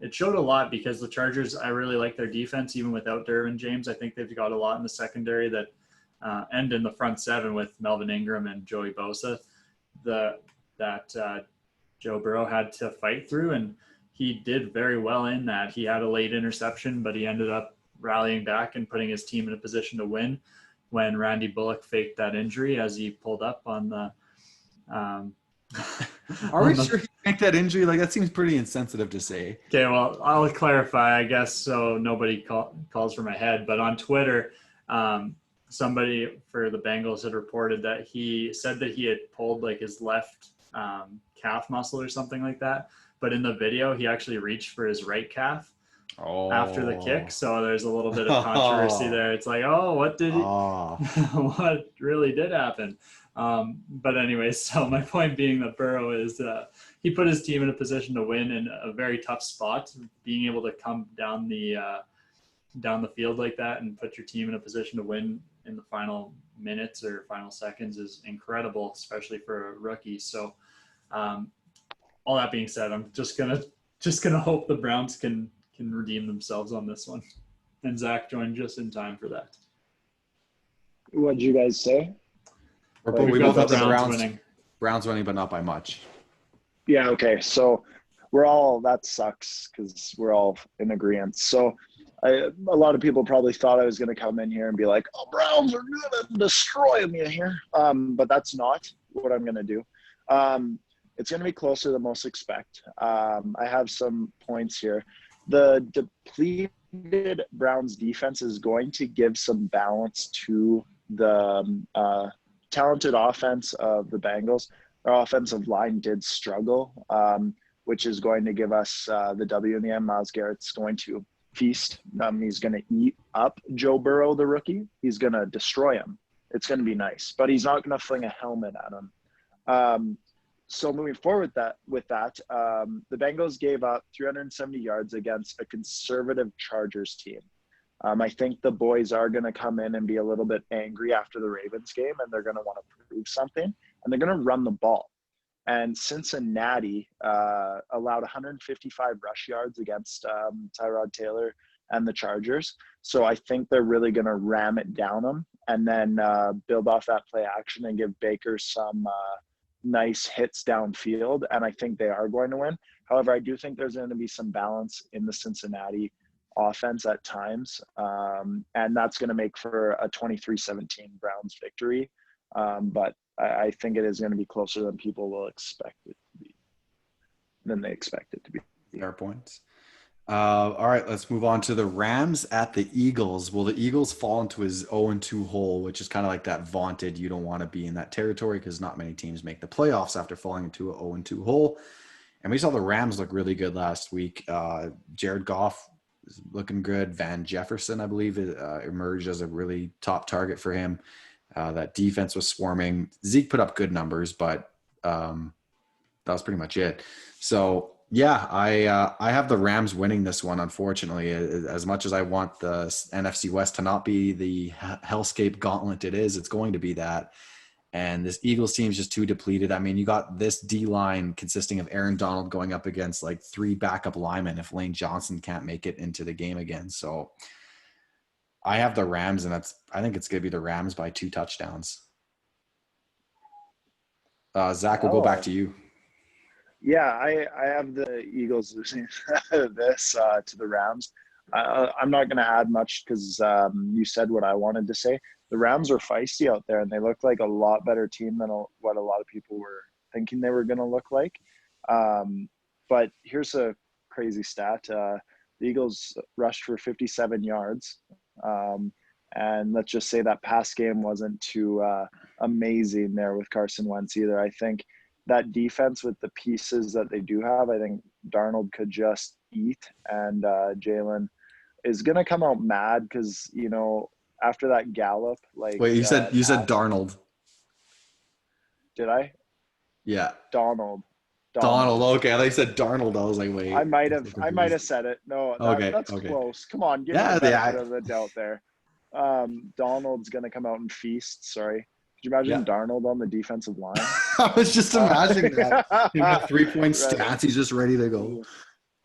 it showed a lot because the Chargers, I really like their defense even without Derwin James. I think they've got a lot in the secondary that and in the front seven with Melvin Ingram and Joey Bosa that Joe Burrow had to fight through, and he did very well in that. He had a late interception, but he ended up rallying back and putting his team in a position to win when Randy Bullock faked that injury as he pulled up on the Are we sure he faked that injury? Like, that seems pretty insensitive to say. Okay, well, I'll clarify, I guess, so nobody calls for my head. But on Twitter, somebody for the Bengals had reported that he said that he had pulled like his left calf muscle or something like that. But in the video, he actually reached for his right calf. after the kick. Oh. So there's a little bit of controversy there. It's like, oh, what did he, Oh. what really did happen? But anyway, so my point being that Burrow is he put his team in a position to win in a very tough spot. Being able to come down the field like that and put your team in a position to win in the final minutes or final seconds is incredible, especially for a rookie. So all that being said, I'm just gonna hope the Browns can redeem themselves on this one. And Zach joined just in time for that. What'd you guys say? We both have the winning. Browns winning, but not by much. Yeah, okay. So that sucks because we're all in agreement. So a lot of people probably thought I was going to come in here and be like, oh, Browns are going to destroy me here. But that's not what I'm going to do. It's going to be closer than most expect. I have some points here. The depleted Browns defense is going to give some balance to the talented offense of the Bengals. Our offensive line did struggle, which is going to give us the W in the end. Myles Garrett's going to feast. He's going to eat up Joe Burrow, the rookie. He's going to destroy him. It's going to be nice, but he's not going to fling a helmet at him. So moving forward with that, the Bengals gave up 370 yards against a conservative Chargers team. I think the boys are going to come in and be a little bit angry after the Ravens game, and they're going to want to prove something, and they're going to run the ball. And Cincinnati allowed 155 rush yards against Tyrod Taylor and the Chargers. So I think they're really going to ram it down them and then build off that play action and give Baker some nice hits downfield. And I think they are going to win. However, I do think there's going to be some balance in the Cincinnati offense at times. And that's going to make for a 23-17 Browns victory. But I think it is going to be closer than people will expect it to be, than they expect it to be. Fair points. All right, let's move on to the Rams at the Eagles. Will the Eagles fall into his 0-2 hole, which is kind of like that vaunted, you don't want to be in that territory because not many teams make the playoffs after falling into a 0-2 hole. And we saw the Rams look really good last week. Jared Goff is looking good. Van Jefferson, I believe, emerged as a really top target for him. That defense was swarming. Zeke put up good numbers, but that was pretty much it. So, yeah, I have the Rams winning this one, unfortunately. As much as I want the NFC West to not be the hellscape gauntlet it is, it's going to be that. And this Eagles team is just too depleted. I mean, you got this D-line consisting of Aaron Donald going up against like 3 backup linemen if Lane Johnson can't make it into the game again. So I have the Rams, and I think it's going to be the Rams by 2 touchdowns. Zach, we'll go back to you. Yeah, I have the Eagles losing this to the Rams. I'm not going to add much because you said what I wanted to say. The Rams are feisty out there, and they look like a lot better team than what a lot of people were thinking they were going to look like. But here's a crazy stat. The Eagles rushed for 57 yards. And let's just say that pass game wasn't too amazing there with Carson Wentz either. I think that defense with the pieces that they do have, I think Darnold could just eat, and Jalen is going to come out mad because, you know, after that Gallup, like wait, you said Darnold. Did I? Yeah. Donald. Okay, I thought you said Darnold. I was like, wait. I might have said it. No, that's okay. close. Come on, give me the benefit of the doubt there. Donald's going to come out and feast. Sorry. Could you imagine Darnold on the defensive line? I was just imagining that. He got 3-point stats. He's just ready to go.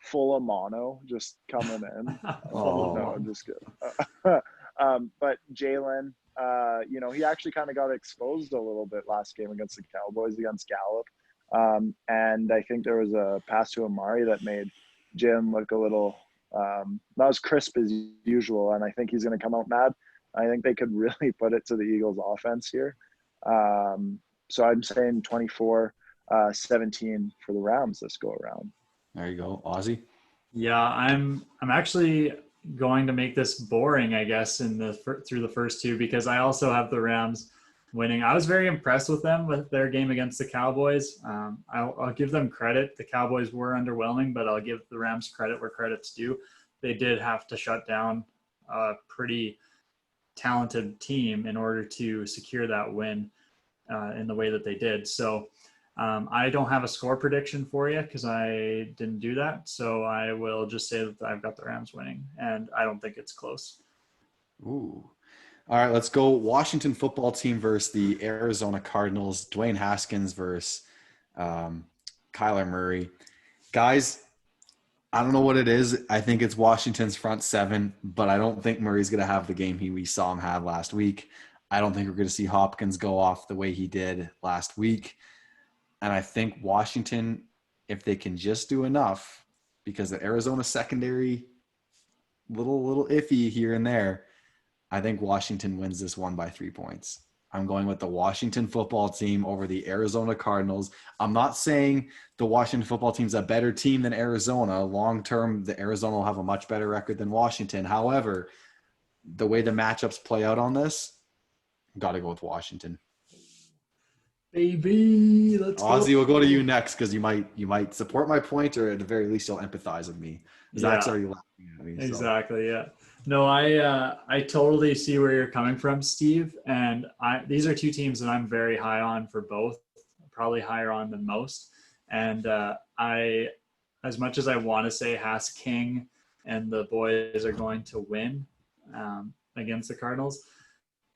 Full of mono, just coming in. No, just good. But Jalen, you know, he actually kind of got exposed a little bit last game against the Cowboys against Gallup. And I think there was a pass to Amari that made Jim look a little not as crisp as usual. And I think he's going to come out mad. I think they could really put it to the Eagles offense here. So I'm saying 24-17 for the Rams this go around. There you go. Ozzy? Yeah, I'm actually going to make this boring, I guess, through the first 2 because I also have the Rams winning. I was very impressed with them with their game against the Cowboys. I'll give them credit. The Cowboys were underwhelming, but I'll give the Rams credit where credit's due. they did have to shut down a pretty talented team in order to secure that win in the way that they did. So I don't have a score prediction for you because I didn't do that. So I will just say that I've got the Rams winning, and I don't think it's close. Ooh. All right, let's go Washington football team versus the Arizona Cardinals. Dwayne Haskins versus Kyler Murray. Guys, I don't know what it is. I think it's Washington's front seven, but I don't think Murray's going to have the game we saw him have last week. I don't think we're going to see Hopkins go off the way he did last week. And I think Washington, if they can just do enough, because the Arizona secondary, little iffy here and there, I think Washington wins this one by 3 points. I'm going with the Washington football team over the Arizona Cardinals. I'm not saying the Washington football team's a better team than Arizona. Long term, the Arizona will have a much better record than Washington. However, the way the matchups play out on this, got to go with Washington. Baby, let's Ozzy, go. we'll go to you next because you might support my point, or at the very least, you'll empathize with me. Zach's already laughing at me. So. Exactly. Yeah. No, I totally see where you're coming from, Steve. And these are two teams that I'm very high on for both, probably higher on than most. And as much as I want to say Haas King and the boys are going to win against the Cardinals,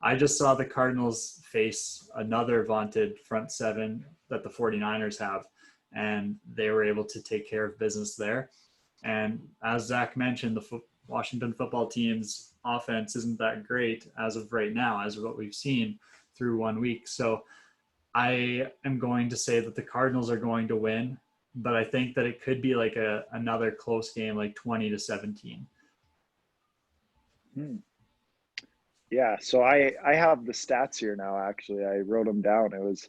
I just saw the Cardinals face another vaunted front seven that the 49ers have, and they were able to take care of business there. And as Zach mentioned, the Washington football team's offense isn't that great as of right now, as of what we've seen through 1 week. So I am going to say that the Cardinals are going to win, but I think that it could be like another close game, like 20-17. Yeah, so I have the stats here now, actually. I wrote them down. It was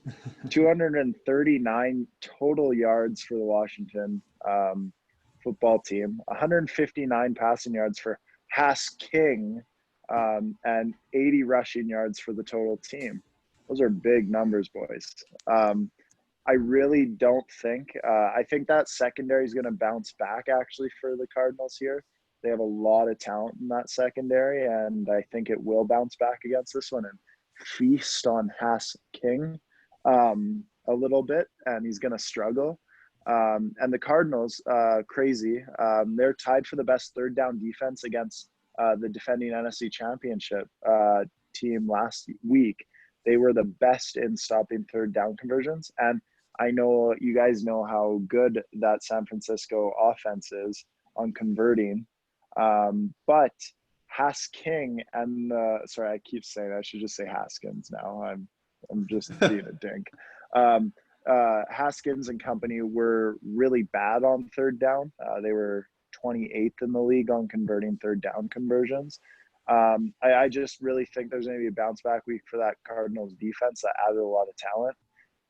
239 total yards for the Washington football team, 159 passing yards for Haas King, and 80 rushing yards for the total team. Those are big numbers, boys. I really don't think I think that secondary is going to bounce back, actually, for the Cardinals here. They have a lot of talent in that secondary, and I think it will bounce back against this one and feast on Haas King a little bit, and he's going to struggle. And the Cardinals, crazy. They're tied for the best third down defense against the defending NFC Championship team last week. They were the best in stopping third down conversions. And I know you guys know how good that San Francisco offense is on converting. But Haas King and sorry, I keep saying I should just say Haskins now. I'm just being a dink. Haskins and company were really bad on third down. They were 28th in the league on converting third down conversions. I just really think there's going to be a bounce back week for that Cardinals defense that added a lot of talent.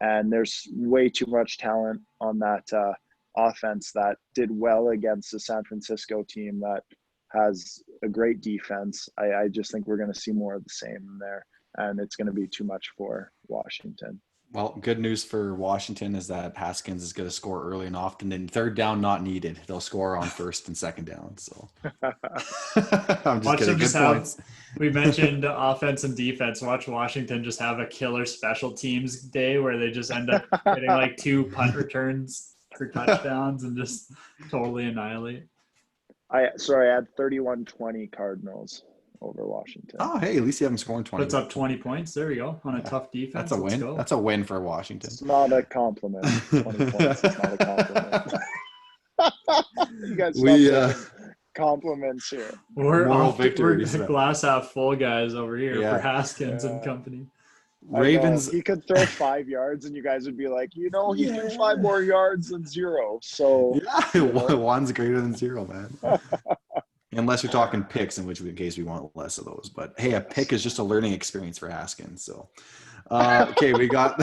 And there's way too much talent on that offense that did well against the San Francisco team that has a great defense. I just think we're going to see more of the same in there, and it's going to be too much for Washington. Well, good news for Washington is that Haskins is going to score early and often. And third down, not needed. They'll score on first and second down. So I'm just kidding. Good points. We mentioned offense and defense. Watch Washington just have a killer special teams day where they just end up getting like 2 punt returns for touchdowns and just totally annihilate. I had 31-20 Cardinals over Washington. Oh, hey, at least you haven't scored 20. Puts up 20 points. There we go. On a tough defense. That's a win. That's a win for Washington. It's not a compliment. 20 points is not a compliment. You guys compliments here. We're glass half full guys over here for Haskins and company. Ravens. He could throw 5 yards, and you guys would be like, he threw 5 more yards than 0. So one's greater than 0, man. Unless you're talking picks, in which case we want less of those. But hey, a pick is just a learning experience for Haskins. So, okay, we got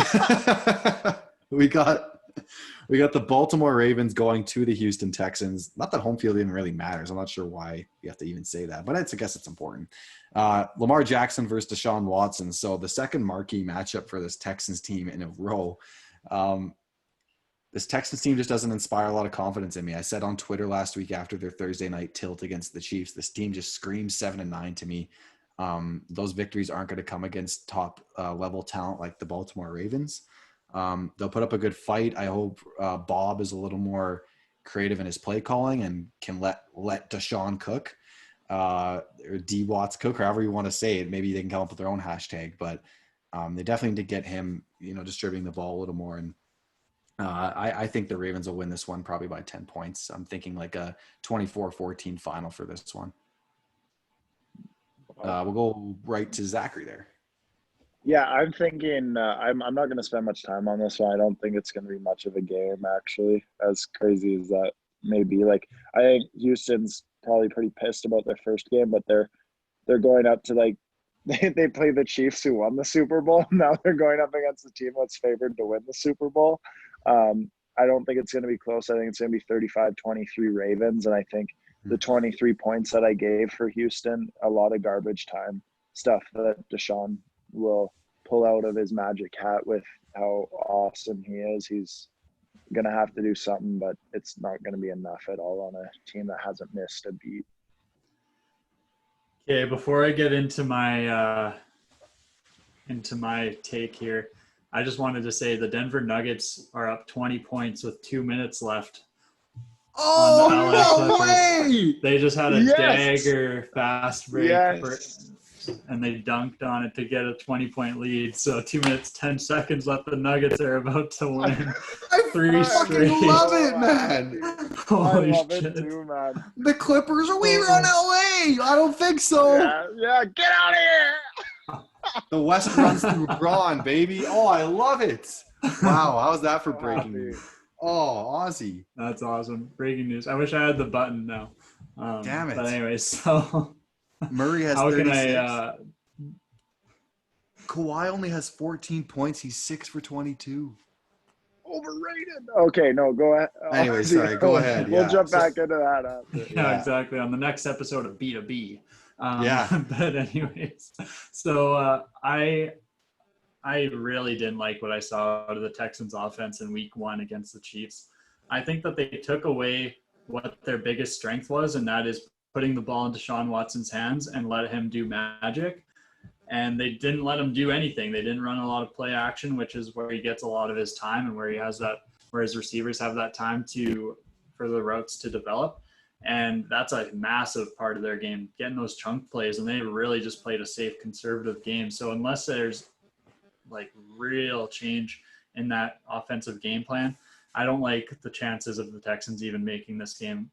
the Baltimore Ravens going to the Houston Texans. Not that home field even really matters. I'm not sure why you have to even say that, but I guess it's important. Lamar Jackson versus Deshaun Watson. So the second marquee matchup for this Texans team in a row. this Texans team just doesn't inspire a lot of confidence in me. I said on Twitter last week after their Thursday night tilt against the Chiefs, this team just screams 7-9 to me. Those victories aren't going to come against top level talent like the Baltimore Ravens. They'll put up a good fight. I hope Bob is a little more creative in his play calling and can let Deshaun cook, or D Watts cook, or however you want to say it. Maybe they can come up with their own hashtag, but they definitely need to get him, distributing the ball a little more. And I think the Ravens will win this one probably by 10 points. I'm thinking like a 24-14 final for this one. We'll go right to Zachary there. Yeah, I'm thinking I'm not going to spend much time on this one. I don't think it's going to be much of a game, actually, as crazy as that may be. Like, I think Houston's probably pretty pissed about their first game, but they're going up to, like, they play the Chiefs who won the Super Bowl. Now they're going up against the team that's favored to win the Super Bowl. I don't think it's going to be close. I think it's going to be 35-23 Ravens, and I think the 23 points that I gave for Houston, a lot of garbage time stuff that Deshaun will pull out of his magic hat with how awesome he is. He's going to have to do something, but it's not going to be enough at all on a team that hasn't missed a beat. Okay, before I get into my take here, I just wanted to say the Denver Nuggets are up 20 points with 2 minutes left. Oh, no Clippers. way! They just had a dagger fast break, and they dunked on it to get a 20-point lead. So 2 minutes, 10 seconds left. The Nuggets are about to win. I Three straight. love it, man. Holy I love shit. it too, man. The Clippers are we run LA. I don't think so. Yeah, get out of here. The West runs through Braun, baby. Oh, I love it. Wow, how's that for breaking news? Oh, Aussie. That's awesome. Breaking news. I wish I had the button now. Damn it. But anyways, so Murray has how 36. can I Kawhi only has 14 points. He's 6 for 22. Overrated. Okay, no, go ahead. Anyway, sorry, go ahead. We'll jump back into that after. Yeah, exactly. On the next episode of B2B. Yeah. But anyways, so I really didn't like what I saw out of the Texans offense in week 1 against the Chiefs. I think that they took away what their biggest strength was, and that is putting the ball into Deshaun Watson's hands and let him do magic. And they didn't let him do anything. They didn't run a lot of play action, which is where he gets a lot of his time and where he has that, where his receivers have that time for the routes to develop. And that's a massive part of their game, getting those chunk plays. And they really just played a safe, conservative game. So unless there's like real change in that offensive game plan, I don't like the chances of the Texans even making this game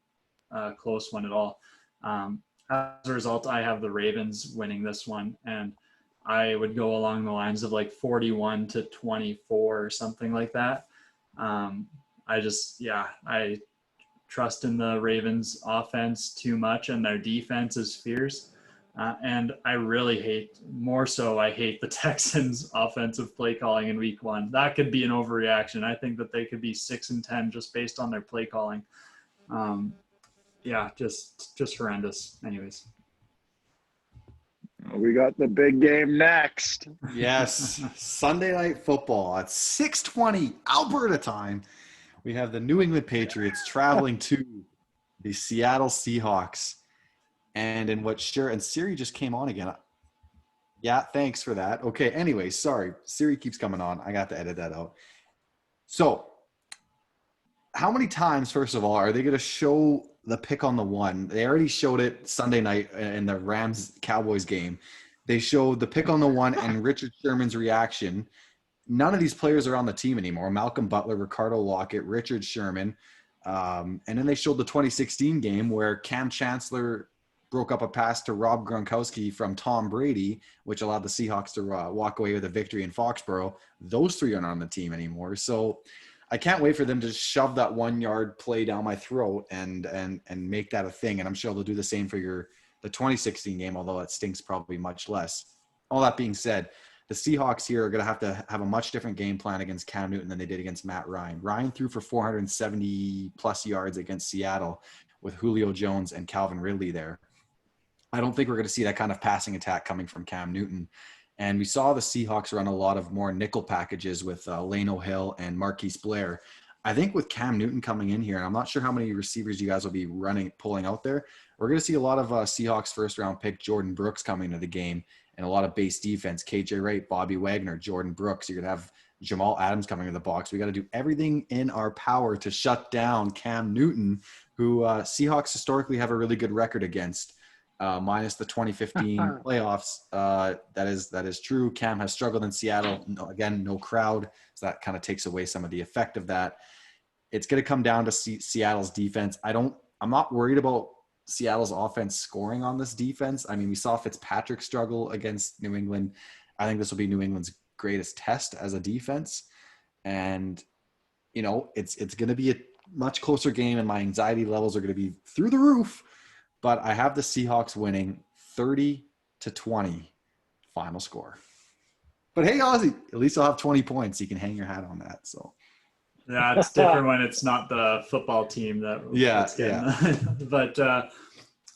a close one at all. As a result, I have the Ravens winning this one, and I would go along the lines of like 41-24 or something like that. I trust in the Ravens offense too much, and their defense is fierce. And I really hate the Texans offensive play calling in week 1. That could be an overreaction. I think that they could be 6-10 just based on their play calling. Just horrendous. Anyways. We got the big game next. Yes. Sunday Night Football at 6:20 Alberta time. We have the New England Patriots traveling to the Seattle Seahawks. And and Siri just came on again. Yeah, thanks for that. Okay, anyway, sorry. Siri keeps coming on. I got to edit that out. So, how many times, first of all, are they going to show the pick on the one? They already showed it Sunday night in the Rams-Cowboys game. They showed the pick on the one and Richard Sherman's reaction. None of these players are on the team anymore. Malcolm Butler, Ricardo Lockett, Richard Sherman. And then they showed the 2016 game where Cam Chancellor broke up a pass to Rob Gronkowski from Tom Brady, which allowed the Seahawks to walk away with a victory in Foxborough. Those three aren't on the team anymore. So I can't wait for them to shove that 1-yard play down my throat and make that a thing. And I'm sure they'll do the same for the 2016 game, although it stinks probably much less. All that being said, the Seahawks here are going to have a much different game plan against Cam Newton than they did against Matt Ryan. Ryan threw for 470-plus yards against Seattle with Julio Jones and Calvin Ridley there. I don't think we're going to see that kind of passing attack coming from Cam Newton. And we saw the Seahawks run a lot of more nickel packages with Lano Hill and Marquise Blair. I think with Cam Newton coming in here, and I'm not sure how many receivers you guys will be pulling out there. We're going to see a lot of Seahawks first round pick Jordan Brooks coming into the game, and a lot of base defense. KJ Wright, Bobby Wagner, Jordan Brooks. You're going to have Jamal Adams coming into the box. We got to do everything in our power to shut down Cam Newton, who Seahawks historically have a really good record against. Minus the 2015 playoffs. That is true. Cam has struggled in Seattle. Again, no crowd, so that kind of takes away some of the effect of that. It's going to come down to Seattle's defense. I'm not worried about Seattle's offense scoring on this defense. I mean, we saw Fitzpatrick struggle against New England. I think this will be New England's greatest test as a defense. And, it's going to be a much closer game, and my anxiety levels are going to be through the roof. But I have the Seahawks winning 30-20 final score. But hey, Ozzy, at least I'll have 20 points. You can hang your hat on that. So yeah, it's different when it's not the football team that's getting But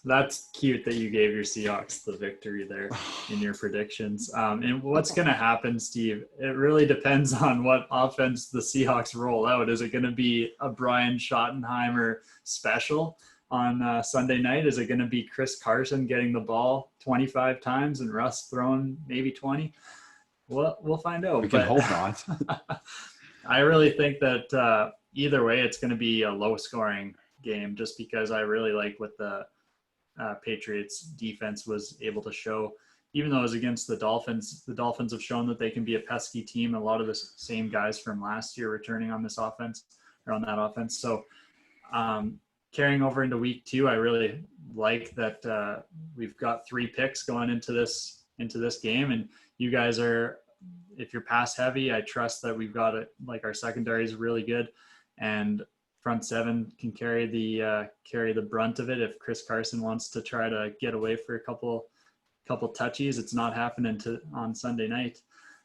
that's cute that you gave your Seahawks the victory there in your predictions. And what's going to happen, Steve? It really depends on what offense the Seahawks roll out. Is it going to be a Brian Schottenheimer special on Sunday night? Is it going to be Chris Carson getting the ball 25 times and Russ throwing maybe 20? We'll find out. We can hope not. I really think that either way, it's going to be a low-scoring game, just because I really like what the Patriots defense was able to show. Even though it was against the Dolphins have shown that they can be a pesky team. A lot of the same guys from last year returning on this offense, or on that offense. So carrying over into week 2, I really like that we've got 3 picks going into this game, and you guys are, if you're pass heavy, I trust that we've got it. Like, our secondary is really good, and front 7 can carry the brunt of it. If Chris Carson wants to try to get away for a couple touchies, it's not happening on Sunday night.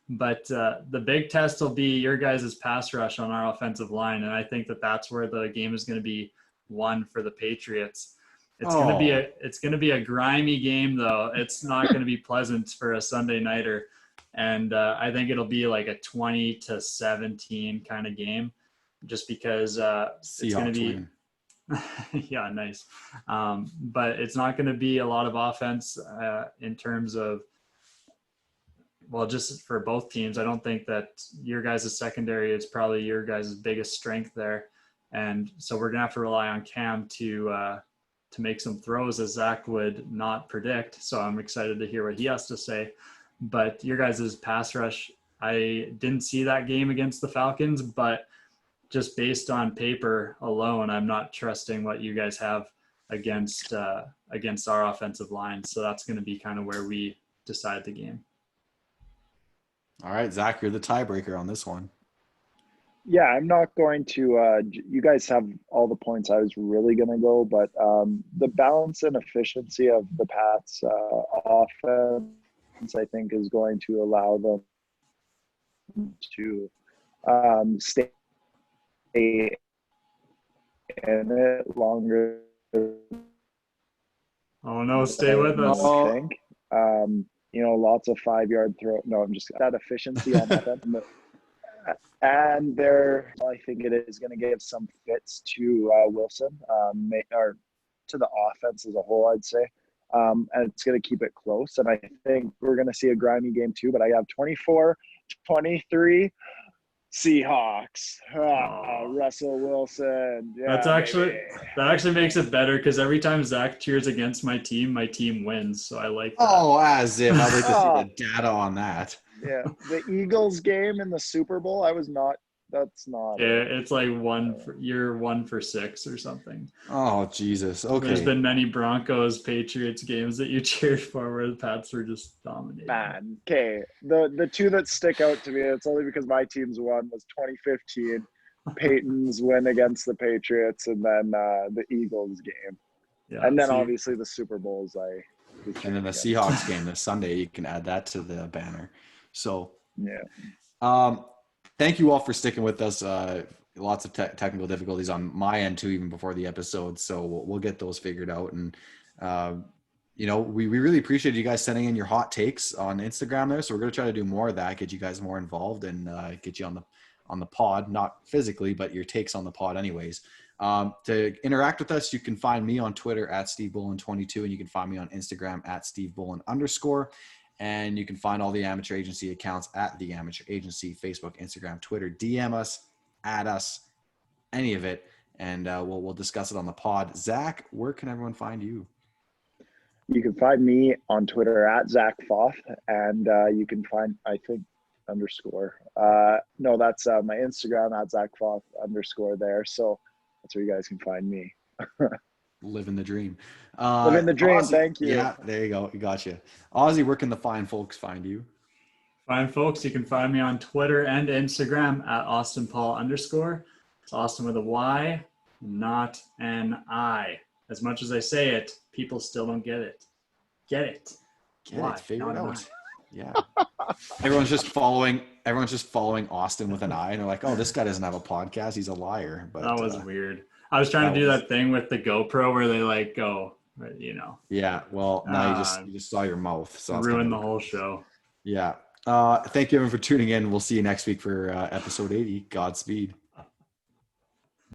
But the big test will be your guys' pass rush on our offensive line, and I think that that's where the game is going to be won for the Patriots. It's going to be a grimy game, though. It's not going to be pleasant for a Sunday nighter, and I think it'll be like a 20-17 kind of game, just because it's going to be yeah, nice. But it's not going to be a lot of offense in terms of, well, just for both teams. I don't think that your guys' secondary is probably your guys' biggest strength there. And so we're going to have to rely on Cam to make some throws, as Zach would not predict. So I'm excited to hear what he has to say. But your guys' pass rush, I didn't see that game against the Falcons, but just based on paper alone, I'm not trusting what you guys have against our offensive line. So that's going to be kind of where we decide the game. All right, Zach, you're the tiebreaker on this one. Yeah, I'm not going to you guys have all the points I was really going to go, but the balance and efficiency of the Pats offense, I think, is going to allow them to stay in it longer. Oh no, stay with us. I think lots of 5-yard throw. No, I'm just that efficiency on that. And I think it is going to give some fits to Wilson, or to the offense as a whole, I'd say. And it's going to keep it close. And I think we're going to see a grimy game too, but I have 24-23 Seahawks. Russell Wilson. Yeah, that actually makes it better, because every time Zach cheers against my team wins. So I like that. Oh, as if I would like to see the data on that. Yeah, the Eagles game in the Super Bowl, that's not. Yeah, it's like you're 1 for 6 or something. Oh, Jesus. Okay. There's been many Broncos Patriots games that you cheered for where the Pats were just dominating. Man, okay. The 2 that stick out to me, it's only because my team's won, was 2015, Peyton's win against the Patriots, and then the Eagles game. Yeah, and then obviously the Super Bowls. And then the Seahawks game this Sunday, you can add that to the banner. So, yeah. Thank you all for sticking with us. Lots of technical difficulties on my end too, even before the episode. So we'll get those figured out. And, we really appreciate you guys sending in your hot takes on Instagram there. So we're going to try to do more of that, get you guys more involved, and get you on on the pod, not physically, but your takes on the pod anyways. To interact with us, you can find me on Twitter at SteveBullen22, and you can find me on Instagram at SteveBullen_. And you can find all the amateur agency accounts at the amateur agency, Facebook, Instagram, Twitter. DM us, add us, any of it, and we'll discuss it on the pod. Zach, where can everyone find you? You can find me on Twitter at Zach Foth, and you can find, I think, underscore. No, that's my Instagram at Zach Foth _ there. So that's where you guys can find me. Living the dream. Living the dream. Ozzy, Thank you. Yeah, there you go. You gotcha. Ozzy, where can the fine folks find you? Fine folks, you can find me on Twitter and Instagram at AustinPaul_. It's Austin with a Y, not an I. As much as I say it, people still don't get it. Get it. Get it. Figure it out. Yeah. Everyone's just following Austin with an I, and they're like, "Oh, this guy doesn't have a podcast. He's a liar." But that was weird. I was trying to do that thing with the GoPro where they like go, you know. Yeah. Well, now you just saw your mouth, so ruined the whole show. Yeah. Thank you everyone for tuning in. We'll see you next week for episode 80. Godspeed.